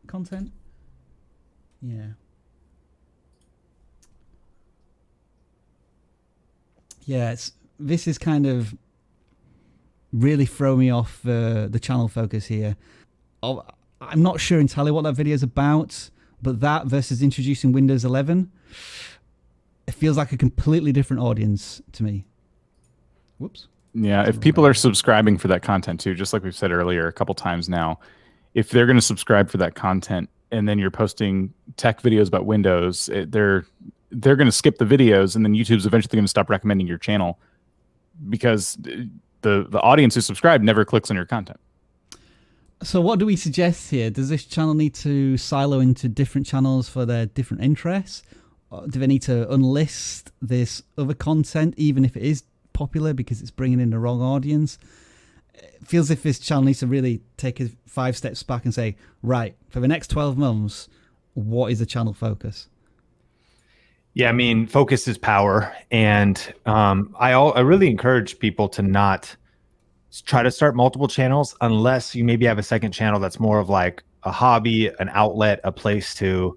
content. Yeah. Yeah, this is kind of really throw me off the channel focus here. I'm not sure entirely what that video is about, but that versus introducing Windows 11, it feels like a completely different audience to me. Whoops. Yeah, if people are subscribing for that content too, just like we've said earlier a couple times now, if they're going to subscribe for that content and then you're posting tech videos about Windows, they're going to skip the videos, and then YouTube's eventually going to stop recommending your channel because the audience who subscribed never clicks on your content. So what do we suggest here? Does this channel need to silo into different channels for their different interests? Or do they need to unlist this other content, even if it is popular, because it's bringing in the wrong audience? It feels as if this channel needs to really take 5 steps back and say, right, for the next 12 months, what is the channel focus? Yeah, I mean, focus is power. And I really encourage people to not try to start multiple channels unless you maybe have a second channel that's more of like a hobby, an outlet, a place to,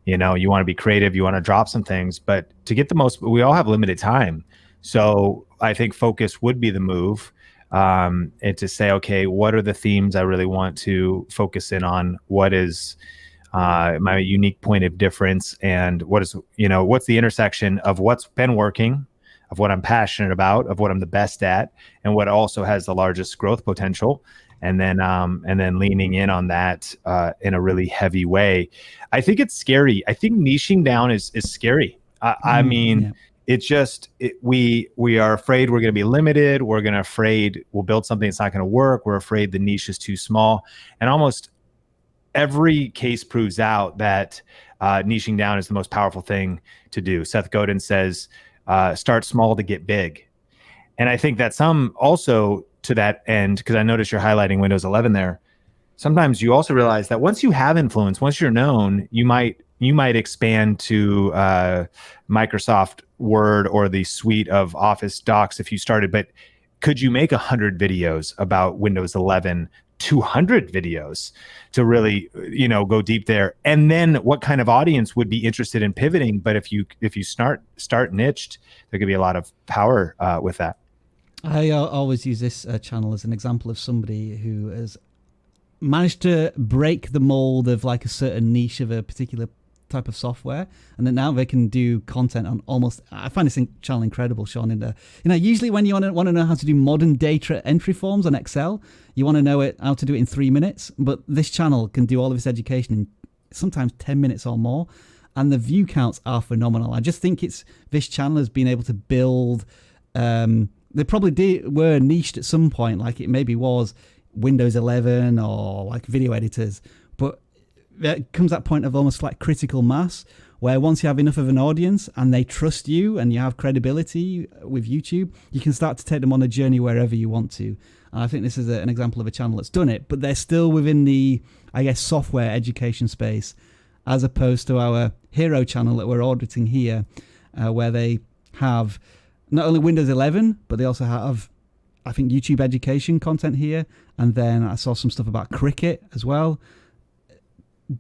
you want to be creative, you want to drop some things. But to get the most, we all have limited time. So I think focus would be the move. And to say, okay, what are the themes I really want to focus in on? What is my unique point of difference, and what's the intersection of what's been working, of what I'm passionate about, of what I'm the best at, and what also has the largest growth potential, and then leaning in on that in a really heavy way. I think it's scary. I think niching down is scary. I mean, yeah. It's just we are afraid we're going to be limited. We're afraid we'll build something that's not going to work. We're afraid the niche is too small, and almost every case proves out that niching down is the most powerful thing to do. Seth Godin says, start small to get big. And I think that some also to that end, because I noticed you're highlighting Windows 11 there, sometimes you also realize that once you have influence, once you're known, you might expand to Microsoft Word or the suite of Office docs if you started. But could you make 100 videos about Windows 11, 200 videos to really, go deep there? And then what kind of audience would be interested in pivoting? But if you start niched, there could be a lot of power with that. I always use this channel as an example of somebody who has managed to break the mold of like a certain niche of a particular type of software, and then now they can do content on almost, I find this channel incredible, Sean, in the, usually when you want to know how to do modern data entry forms on Excel, you want to know how to do it in 3 minutes, but this channel can do all of this education in sometimes 10 minutes or more, and the view counts are phenomenal. I just think this channel has been able to build, they probably were niched at some point, like it maybe was Windows 11 or like video editors, but there comes that point of almost like critical mass where once you have enough of an audience and they trust you and you have credibility with YouTube, you can start to take them on a journey wherever you want to. And I think this is an example of a channel that's done it, but they're still within the, I guess, software education space, as opposed to our hero channel that we're auditing here, where they have not only Windows 11, but they also have, I think, YouTube education content here. And then I saw some stuff about cricket as well.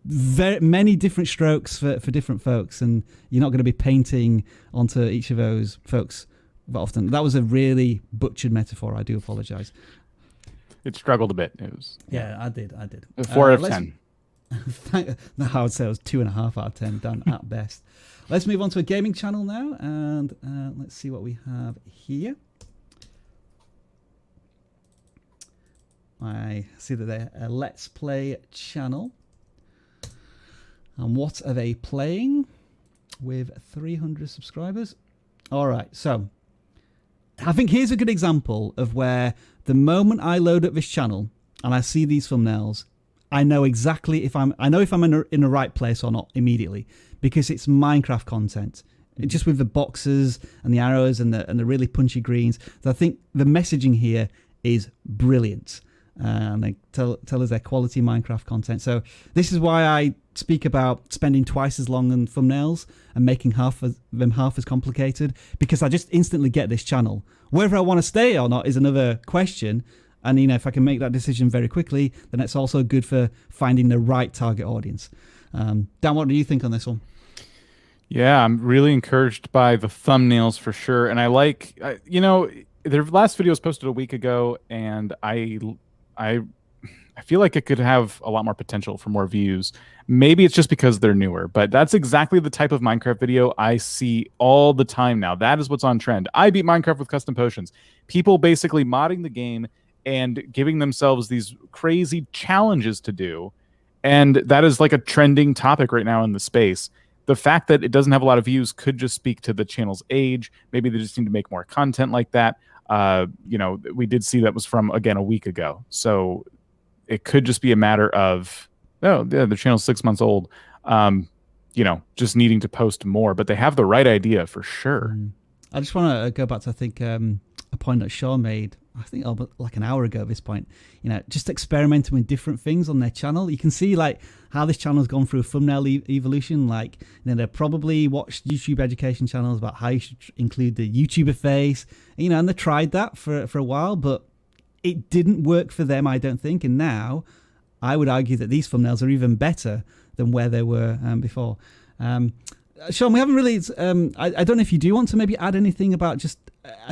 Very many different strokes for different folks, and you're not going to be painting onto each of those folks that often. That was a really butchered metaphor. I do apologize. It struggled a bit. It was I did. 4 out of 10. No, I would say it was 2.5 out of 10 done at best. Let's move on to a gaming channel now, and let's see what we have here. I see that they're a Let's Play channel. And what are they playing with 300 subscribers? All right, so I think here's a good example of where the moment I load up this channel and I see these thumbnails, I know exactly if I'm in the right place or not immediately, because it's Minecraft content. Just with the boxes and the arrows and the really punchy greens. So I think the messaging here is brilliant. and they tell us their quality Minecraft content. So this is why I speak about spending twice as long on thumbnails and making them half as complicated, because I just instantly get this channel. Whether I want to stay or not is another question. And if I can make that decision very quickly, then it's also good for finding the right target audience. Dan, what do you think on this one? Yeah, I'm really encouraged by the thumbnails for sure. And I like, their last video was posted a week ago, and I feel like it could have a lot more potential for more views. Maybe it's just because they're newer, but that's exactly the type of Minecraft video I see all the time now. That is what's on trend. I beat Minecraft with custom potions. People basically modding the game and giving themselves these crazy challenges to do. And that is like a trending topic right now in the space. The fact that it doesn't have a lot of views could just speak to the channel's age. Maybe they just need to make more content like that. We did see that was from, again, a week ago. So it could just be a matter of, the channel's 6 months old, just needing to post more. But they have the right idea for sure. I just want to go back to, I think, a point that Sean made, I think like an hour ago at this point, just experimenting with different things on their channel. You can see like how this channel has gone through a thumbnail evolution. Like, they probably watched YouTube education channels about how you should include the YouTuber face, and they tried that for a while, but it didn't work for them, I don't think. And now I would argue that these thumbnails are even better than where they were before. Sean, we haven't really, I don't know if you do want to maybe add anything about just,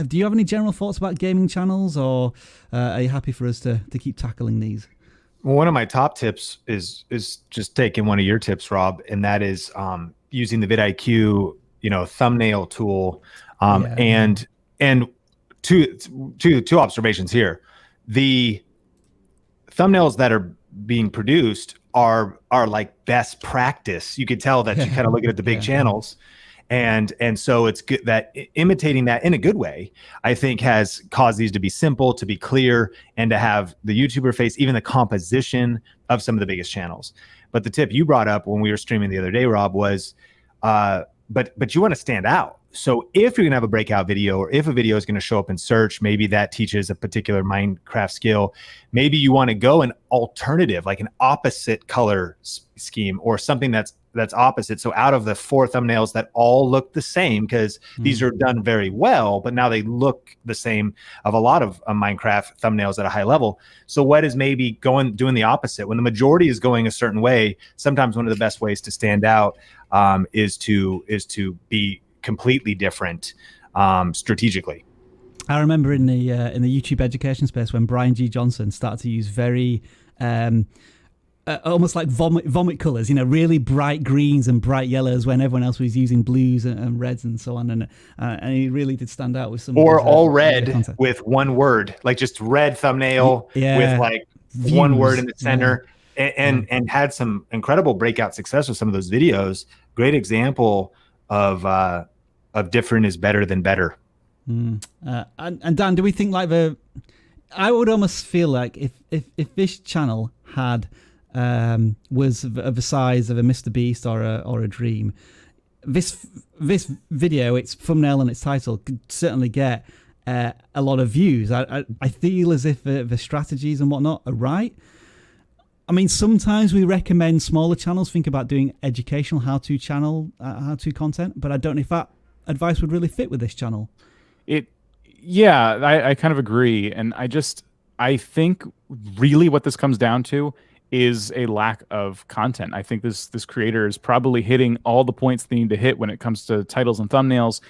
do you have any general thoughts about gaming channels, or are you happy for us to keep tackling these? Well, one of my top tips is just taking one of your tips, Rob, and that is using the vidIQ, thumbnail tool. And two observations here. The thumbnails that are being produced are like best practice. You could tell that you kind of looking at the big channels. And so it's good that imitating that in a good way, I think, has caused these to be simple, to be clear, and to have the YouTuber face, even the composition of some of the biggest channels. But the tip you brought up when we were streaming the other day, Rob, was, but you want to stand out. So if you're gonna have a breakout video, or if a video is gonna show up in search, maybe that teaches a particular Minecraft skill. Maybe you want to go an alternative, like an opposite color scheme, or something that's opposite. So out of the 4 thumbnails that all look the same, because these are done very well, but now they look the same of a lot of Minecraft thumbnails at a high level. So what is maybe doing the opposite? When the majority is going a certain way, sometimes one of the best ways to stand out is to be completely different strategically. I remember in the YouTube education space when Brian G. Johnson started to use very almost like vomit colors, really bright greens and bright yellows when everyone else was using blues and reds and so on, and he really did stand out with some. Or all red with one word, like just red thumbnail with like views. One word in the center, and had some incredible breakout success with some of those videos. Great example of different is better than better. And Dan, do we think like I would almost feel like if this channel had was of the size of a Mr. Beast or a Dream, this video, its thumbnail and its title, could certainly get a lot of views. I feel as if the strategies and whatnot are right. I mean, sometimes we recommend smaller channels think about doing educational how-to content, but I don't know if that advice would really fit with this channel. I kind of agree, and I think really what this comes down to is a lack of content. I think this creator is probably hitting all the points they need to hit when it comes to titles and thumbnails,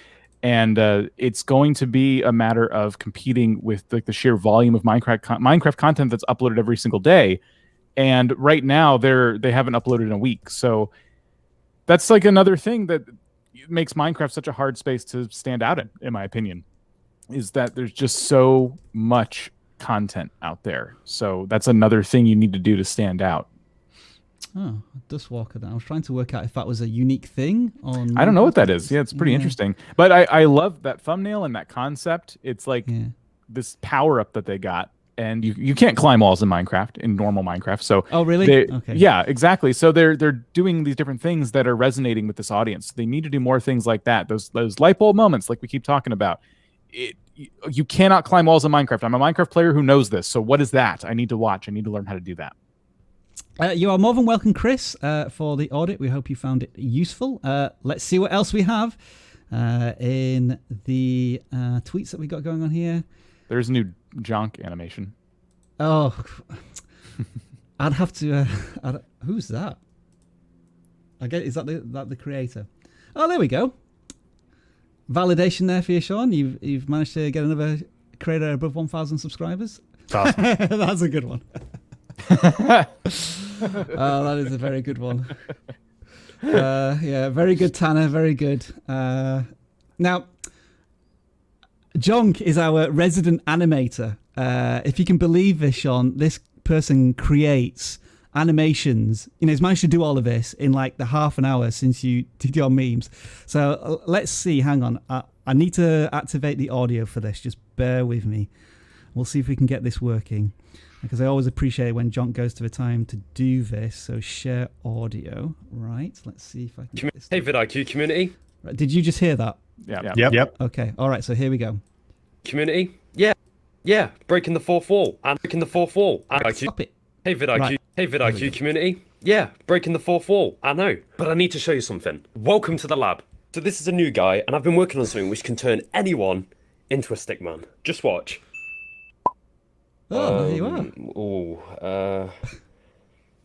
and it's going to be a matter of competing with like the sheer volume of Minecraft content that's uploaded every single day. And right now they haven't uploaded in a week, so that's like another thing that makes Minecraft such a hard space to stand out in my opinion, is that there's just so much content out there. So that's another thing you need to do to stand out. Oh, Dustwalker. I was trying to work out if that was a unique thing on. I don't know what that is. Yeah, it's pretty interesting. But I love that thumbnail and that concept. It's like this power up that they got. And you can't climb walls in Minecraft, in normal Minecraft. So really? Okay. Yeah, exactly. So they're doing these different things that are resonating with this audience. They need to do more things like that. Those light bulb moments, like we keep talking about. you cannot climb walls in Minecraft. I'm a Minecraft player who knows this. So what is that? I need to watch. I need to learn how to do that. You are more than welcome, Chris, for the audit. We hope you found it useful. Let's see what else we have in the tweets that we got going on here. There's a new Jonk animation. Oh, I'd have to. Who's that? I guess is that the creator? Oh, there we go. Validation there for you, Sean. You've managed to get another creator above 1,000 subscribers. That's awesome. That's a good one. Oh, that is a very good one. Yeah, very good, Tanner. Very good. Now, Jonk is our resident animator. If you can believe this, Sean, this person creates animations. He's managed to do all of this in like the half an hour since you did your memes. So let's see. Hang on. I need to activate the audio for this. Just bear with me. We'll see if we can get this working. Because I always appreciate when Jonk goes to the time to do this. So share audio. Right. Let's see if I can get this. Hey, vidIQ community. Right, did you just hear that? Yeah. Yep. Okay. All right. So here we go. Community. Yeah. Breaking the fourth wall. And breaking the fourth wall. Stop it. Hey, vidIQ. Right. Hey, vidIQ community. Yeah, breaking the fourth wall. I know. But I need to show you something. Welcome to the lab. So this is a new guy, and I've been working on something which can turn anyone into a stickman. Just watch. Oh, there you are.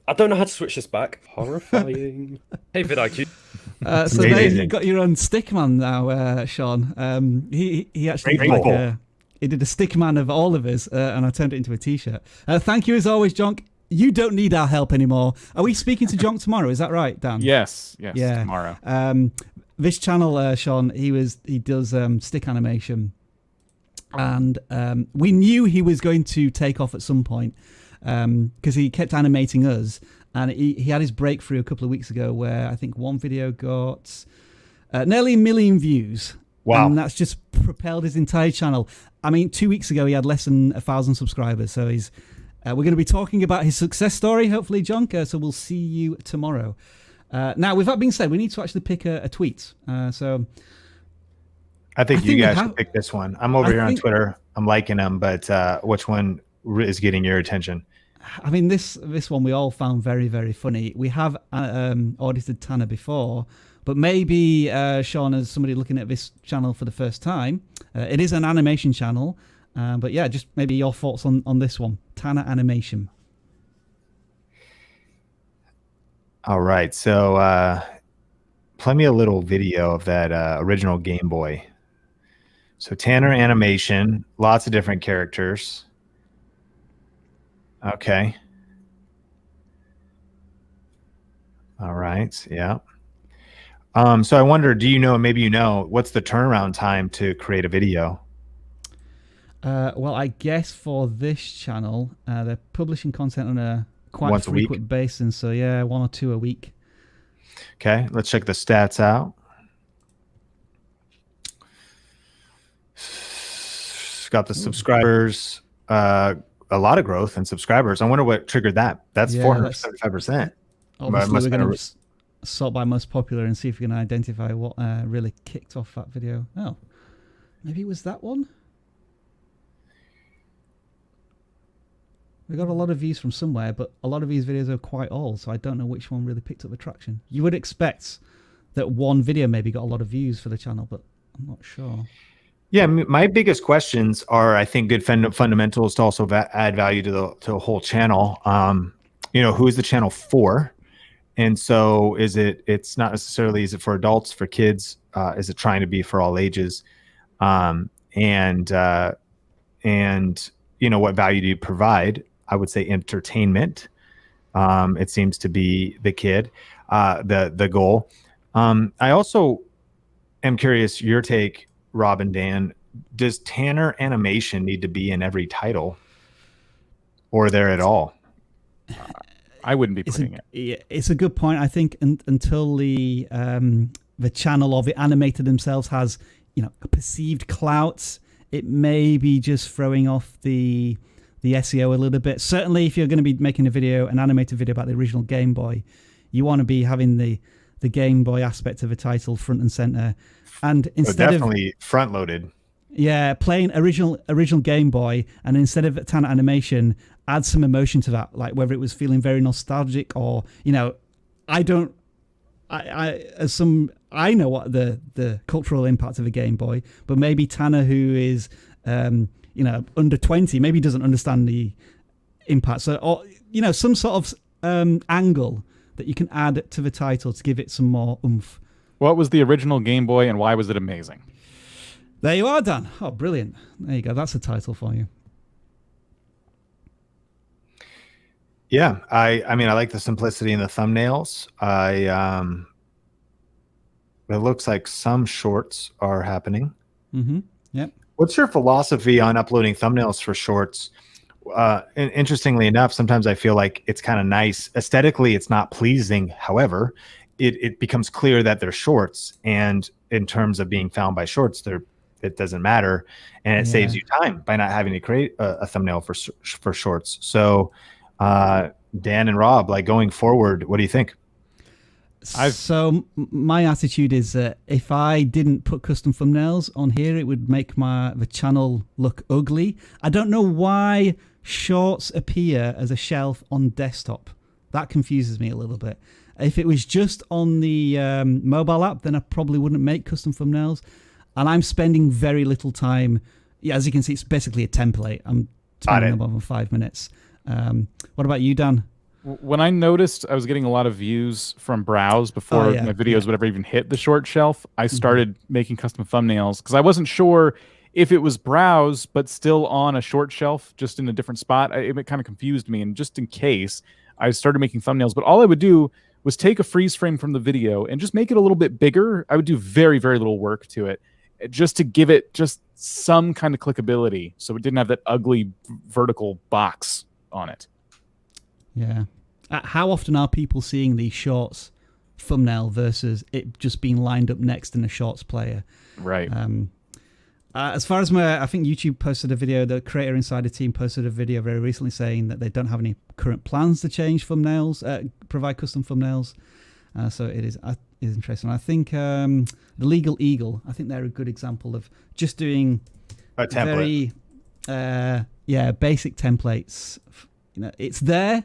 I don't know how to switch this back. Horrifying. Hey, vidIQ. So there you got your own stickman now, Sean. He actually he did a stickman of all of us, and I turned it into a t-shirt. Thank you as always, Jonk. You don't need our help anymore. Are we speaking to Jonk tomorrow? Is that right, Dan? Yes. Yeah. Tomorrow. This channel, Sean, he does stick animation, and we knew he was going to take off at some point because he kept animating us, and he had his breakthrough a couple of weeks ago where I think one video got nearly 1 million views. Wow. And that's just propelled his entire channel. I mean, 2 weeks ago he had less than 1,000 subscribers, so he's. We're going to be talking about his success story, hopefully, Jonk. So we'll see you tomorrow. Now, with that being said, we need to actually pick a tweet. So I think you guys should pick this one. I'm over here on Twitter. I'm liking them, but which one is getting your attention? I mean, this one we all found very, very funny. We have audited Tanner before, but maybe, Sean, as somebody looking at this channel for the first time, it is an animation channel. But yeah, just maybe your thoughts on this one. Tanner animation. All right. So play me a little video of that original Game Boy. So Tanner animation, lots of different characters. Okay. All right. Yeah. So I wonder, do you know, maybe you know, what's the turnaround time to create a video? Well, I guess for this channel, they're publishing content on a quite frequent basis. So yeah, 1 or 2 a week. Okay, let's check the stats out. Got the subscribers, a lot of growth in subscribers. I wonder what triggered that. That's 475%. Obviously, we're going to sort by most popular and see if we can identify what really kicked off that video. Oh, maybe it was that one. We got a lot of views from somewhere, but a lot of these videos are quite old, so I don't know which one really picked up the traction. You would expect that one video maybe got a lot of views for the channel, but I'm not sure. Yeah, my biggest questions are, I think, good fundamentals to also add value to the whole channel. Who is the channel for? And so it's not necessarily, is it for adults, for kids? Is it trying to be for all ages? And what value do you provide? I would say entertainment. It seems to be the goal. I also am curious your take, Rob and Dan. Does Tanner animation need to be in every title, or there at all? I wouldn't be putting it. It's a good point. I think until the channel or the animator themselves has a perceived clout, it may be just throwing off the SEO a little bit. Certainly, if you're going to be making an animated video about the original Game Boy, you want to be having the Game Boy aspect of a title front and center. And instead definitely front loaded. Yeah, playing original Game Boy, and instead of Tanner animation, add some emotion to that, like whether it was feeling very nostalgic or, you know, I know what the cultural impact of a Game Boy, but maybe Tanner, who is you know, under 20, maybe doesn't understand the impact. So, or, you know, some sort of angle that you can add to the title to give it some more oomph. What was the original Game Boy and why was it amazing? There you are, Dan. Oh, brilliant. There you go. That's a title for you. Yeah, I mean, I like the simplicity in the thumbnails. It looks like some shorts are happening. Mm-hmm. Yep. What's your philosophy on uploading thumbnails for shorts? And interestingly enough, sometimes I feel like it's kind of nice. Aesthetically, it's not pleasing. However, it becomes clear that they're shorts, and in terms of being found by shorts, it doesn't matter, and it saves you time by not having to create a thumbnail for shorts. So, Dan and Rob, like going forward, what do you think? So my attitude is that if I didn't put custom thumbnails on here, it would make the channel look ugly. I don't know why shorts appear as a shelf on desktop. That confuses me a little bit. If it was just on the mobile app, then I probably wouldn't make custom thumbnails. And I'm spending very little time. Yeah, as you can see, it's basically a template. I'm spending more than 5 minutes. What about you, Dan? When I noticed I was getting a lot of views from browse before my videos would ever even hit the short shelf, I started making custom thumbnails because I wasn't sure if it was browse but still on a short shelf, just in a different spot. It kind of confused me, and just in case, I started making thumbnails. But all I would do was take a freeze frame from the video and just make it a little bit bigger. I would do very, very little work to it just to give it just some kind of clickability, so it didn't have that ugly vertical box on it. Yeah. How often are people seeing the shorts thumbnail versus it just being lined up next in a shorts player? Right. As far as I think YouTube posted a video, the Creator Insider team posted a video very recently saying that they don't have any current plans to change thumbnails, provide custom thumbnails. So it is interesting. I think the Legal Eagle, I think they're a good example of just doing a template. Very, basic templates. You know, it's there.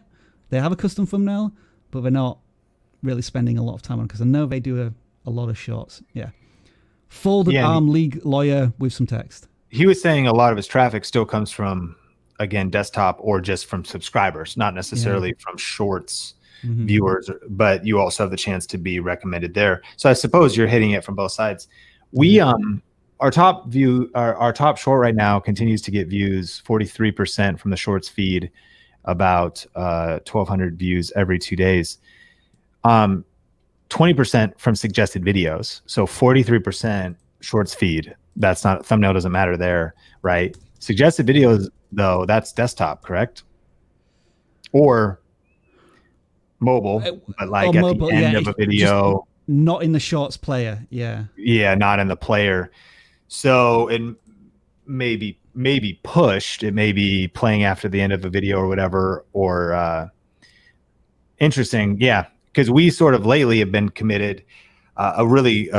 They have a custom thumbnail, but they're not really spending a lot of time on it because I know they do a lot of shorts. Yeah. Folded arm league lawyer with some text. He was saying a lot of his traffic still comes from, again, desktop or just from subscribers, not necessarily from shorts viewers, but you also have the chance to be recommended there. So I suppose you're hitting it from both sides. We, our top short right now continues to get views, 43% from the shorts feed, about 1,200 views every 2 days. 20% from suggested videos. So 43% shorts feed. That's not, thumbnail doesn't matter there, right? Suggested videos, though, that's desktop, correct? Or mobile, but like at mobile, the end of a video. Not in the shorts player, Yeah, not in the player. So it may be pushed. It may be playing after the end of a video or whatever, or interesting. Yeah. Because we sort of lately have been committed. A really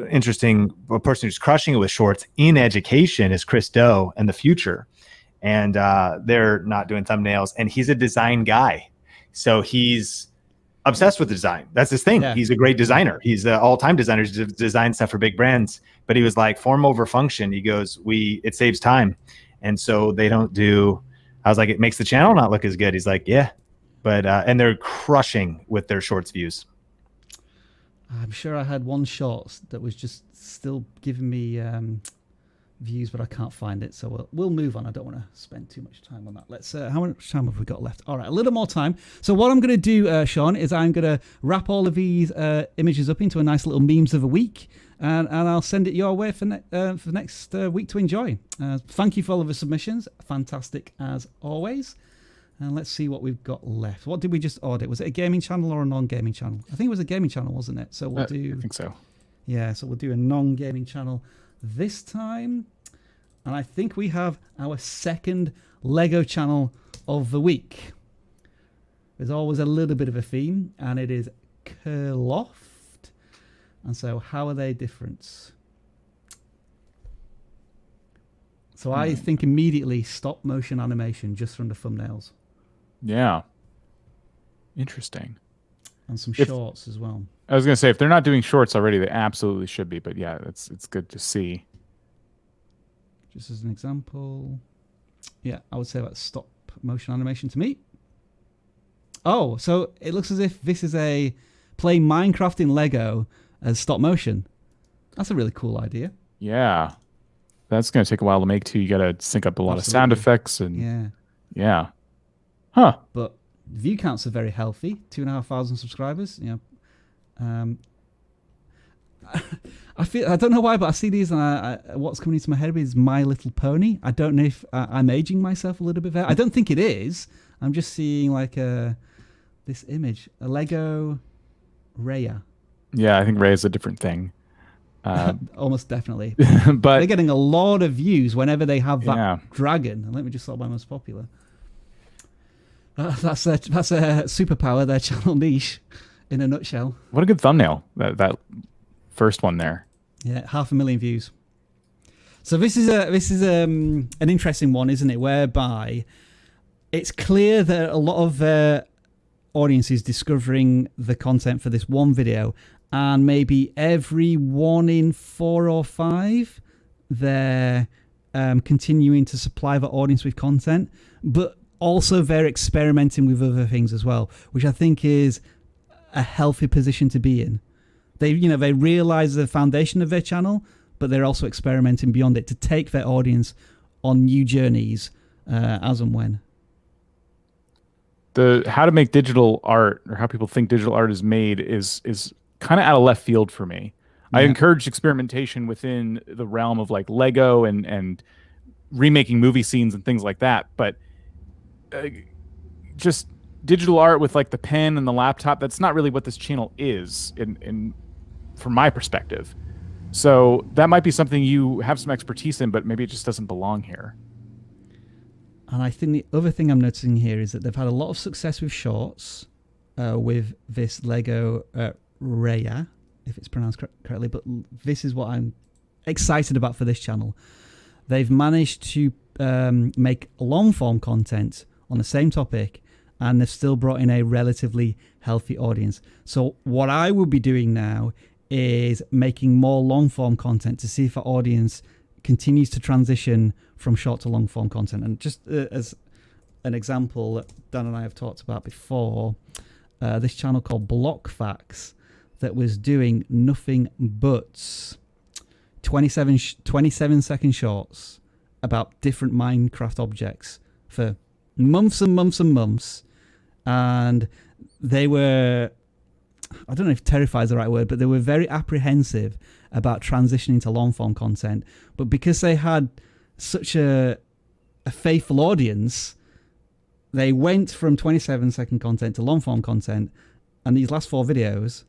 interesting person who's crushing it with shorts in education is Chris Doe and The Future. And they're not doing thumbnails. And he's a design guy. So he's obsessed with design. That's his thing. Yeah. He's a great designer. He's an all-time designer. He's designed stuff for big brands. But he was like, form over function. He goes, it saves time. And so they don't do, I was like, it makes the channel not look as good. He's like, yeah. But and they're crushing with their shorts views. I'm sure I had one shorts that was just still giving me views, but I can't find it. So we'll move on. I don't want to spend too much time on that. Let's. How much time have we got left? All right, a little more time. So what I'm going to do, Sean, is I'm going to wrap all of these images up into a nice little memes of a week, and I'll send it your way for next week to enjoy. Thank you for all of the submissions. Fantastic as always. And let's see what we've got left. What did we just audit? Was it a gaming channel or a non-gaming channel? I think it was a gaming channel, wasn't it? So we'll do. I think so. Yeah, so we'll do a non-gaming channel this time. And I think we have our second Lego channel of the week. There's always a little bit of a theme, and it is Loft. And so how are they different? So I think immediately stop motion animation just from the thumbnails. Yeah. Interesting. And some shorts as well. I was going to say, if they're not doing shorts already, they absolutely should be. But yeah, it's good to see. Just as an example. Yeah, I would say that's stop motion animation to me. Oh, so it looks as if this is a play Minecraft in Lego as stop motion. That's a really cool idea. Yeah. That's going to take a while to make, too. You got to sync up a lot of sound effects. And yeah. Huh. But view counts are very healthy. 2,500 subscribers. You know, I don't know why, but I see these and what's coming into my head is My Little Pony. I don't know if I'm aging myself a little bit there. I don't think it is. I'm just seeing like this image, a Lego Raya. Yeah, I think Ray is a different thing. Almost definitely. But they're getting a lot of views whenever they have that dragon. And let me just sort by most popular. That's a superpower, their channel niche, in a nutshell. What a good thumbnail, that first one there. Yeah, 500,000 views. So this is an interesting one, isn't it? Whereby it's clear that a lot of audiences discovering the content for this one video, and maybe every 1 in 4 or 5, they're continuing to supply the audience with content, but also they're experimenting with other things as well, which I think is a healthy position to be in. They realize the foundation of their channel, but they're also experimenting beyond it to take their audience on new journeys as and when. The how to make digital art, or how people think digital art is made, is kind of out of left field for me. I encourage experimentation within the realm of like Lego and remaking movie scenes and things like that, but just digital art with like the pen and the laptop, that's not really what this channel is in from my perspective. So that might be something you have some expertise in, but maybe it just doesn't belong here. And I think the other thing I'm noticing here is that they've had a lot of success with shorts with this Lego Raya, if it's pronounced correctly, but this is what I'm excited about for this channel. They've managed to make long form content on the same topic, and they've still brought in a relatively healthy audience. So what I will be doing now is making more long form content to see if our audience continues to transition from short to long form content. And just as an example that Dan and I have talked about before, this channel called Block Facts that was doing nothing but 27-second shorts about different Minecraft objects for months and months and months. And they were, I don't know if terrified is the right word, but they were very apprehensive about transitioning to long form content. But because they had such a faithful audience, they went from 27-second content to long form content. And these last 4 videos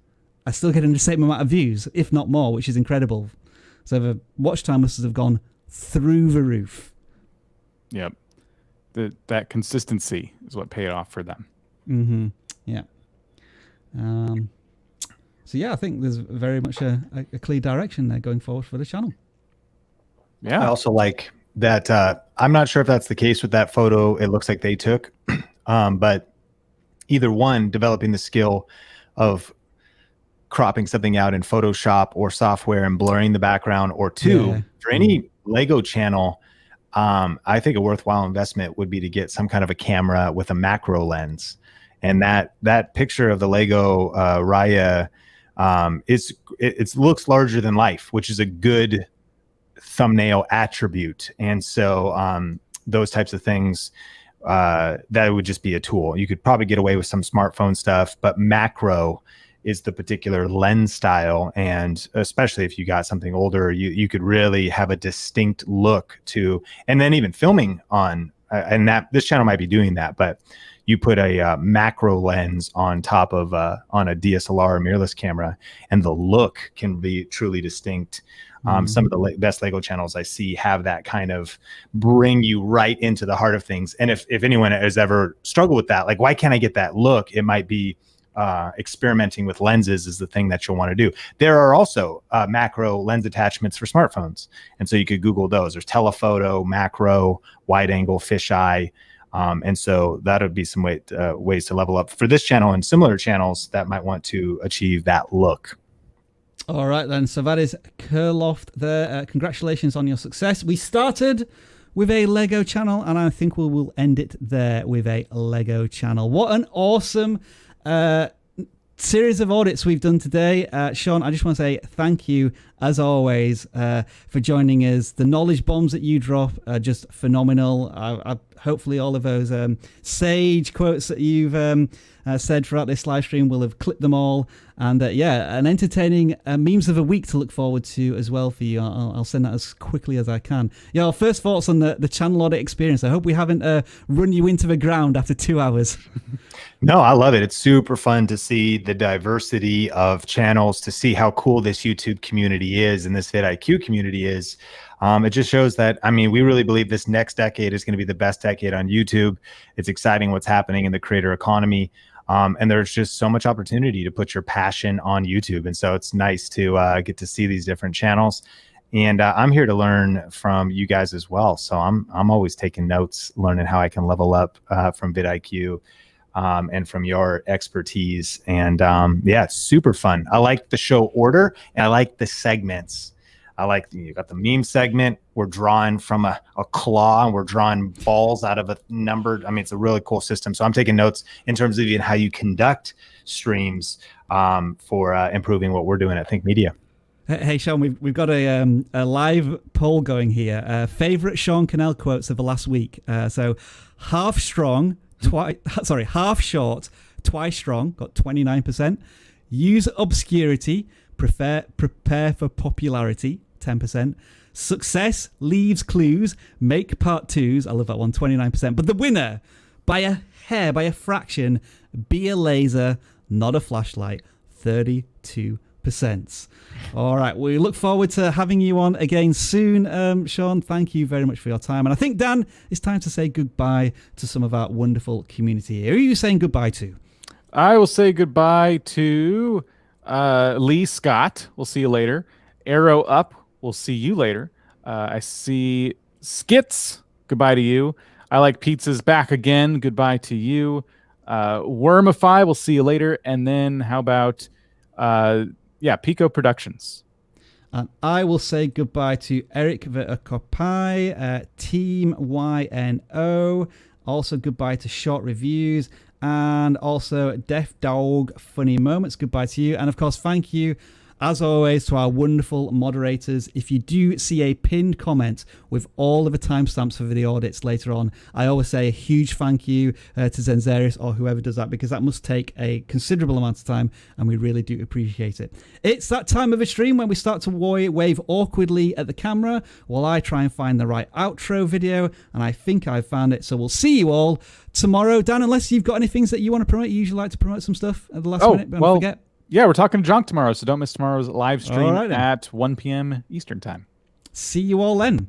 are still getting the same amount of views, if not more, which is incredible. So the watch time must have gone through the roof. Yep. That consistency is what paid off for them. Mm-hmm. Yeah. So yeah, I think there's very much a clear direction there going forward for the channel. Yeah. I also like that. I'm not sure if that's the case with that photo it looks like they took, but either one, developing the skill of cropping something out in Photoshop or software and blurring the background, or 2, for any Lego channel, I think a worthwhile investment would be to get some kind of a camera with a macro lens. And that picture of the Lego Raya, it looks larger than life, which is a good thumbnail attribute. And so those types of things, that would just be a tool. You could probably get away with some smartphone stuff, but macro is the particular lens style. And especially if you got something older, you could really have a distinct look to, and then even filming on, and that this channel might be doing that, but you put a macro lens on top of on a DSLR or mirrorless camera, and the look can be truly distinct. Some of the best Lego channels I see have that kind of bring you right into the heart of things. And if anyone has ever struggled with that, like, why can't I get that look? It might be experimenting with lenses is the thing that you'll want to do. There are also macro lens attachments for smartphones. And so you could Google those. There's telephoto, macro, wide angle, fisheye. And so that would be some ways to level up for this channel and similar channels that might want to achieve that look. All right, then. So that is Loft there. Congratulations on your success. We started with a Lego channel, and I think we will end it there with a Lego channel. What an awesome series of audits we've done today. Sean, I just want to say thank you, as always, for joining us. The knowledge bombs that you drop are just phenomenal. Hopefully all of those sage quotes that you've said throughout this live stream will have clipped them all. And yeah, an entertaining memes of a week to look forward to as well for you. I'll send that as quickly as I can. Yeah, first thoughts on the channel audit experience. I hope we haven't run you into the ground after 2 hours. No, I love it. It's super fun to see the diversity of channels, to see how cool this YouTube community is and this vidIQ community is. It just shows that, I mean, we really believe this next decade is going to be the best decade on YouTube. It's exciting what's happening in the creator economy. And there's just so much opportunity to put your passion on YouTube. And so it's nice to get to see these different channels. And I'm here to learn from you guys as well. So I'm always taking notes, learning how I can level up from vidIQ and from your expertise. And yeah, it's super fun. I like the show order, and I like the segments. I like you got the meme segment. We're drawing from a claw, and we're drawing balls out of a numbered. I mean, it's a really cool system. So I'm taking notes in terms of even how you conduct streams for improving what we're doing at Think Media. Hey Sean, we've got a live poll going here. Favorite Sean Cannell quotes of the last week. So half strong, half short, twice strong, got 29%. Use obscurity, prepare for popularity, 10%. Success leaves clues, make part twos. I love that one, 29%. But the winner, by a hair, by a fraction, be a laser, not a flashlight, 32%. All right, we look forward to having you on again soon, Sean. Thank you very much for your time. And I think, Dan, it's time to say goodbye to some of our wonderful community here. Who are you saying goodbye to? I will say goodbye to Lee Scott. We'll see you later. Arrow Up. We'll see you later. I see Skits. Goodbye to you. I Like Pizza's back again. Goodbye to you. Wormify. We'll see you later. And then how about Pico Productions. And I will say goodbye to Eric Vitakopai, Team YNO. Also goodbye to Short Reviews. And also Deaf Dog Funny Moments. Goodbye to you. And of course, thank you, as always, to our wonderful moderators. If you do see a pinned comment with all of the timestamps for the audits later on, I always say a huge thank you to Zenzerius or whoever does that, because that must take a considerable amount of time, and we really do appreciate it. It's that time of the stream when we start to wave awkwardly at the camera while I try and find the right outro video, and I think I've found it. So we'll see you all tomorrow. Dan, unless you've got any things that you want to promote, you usually like to promote some stuff at the last minute, but don't forget. Yeah, we're talking junk tomorrow, so don't miss tomorrow's live stream at 1 p.m. Eastern time. See you all then.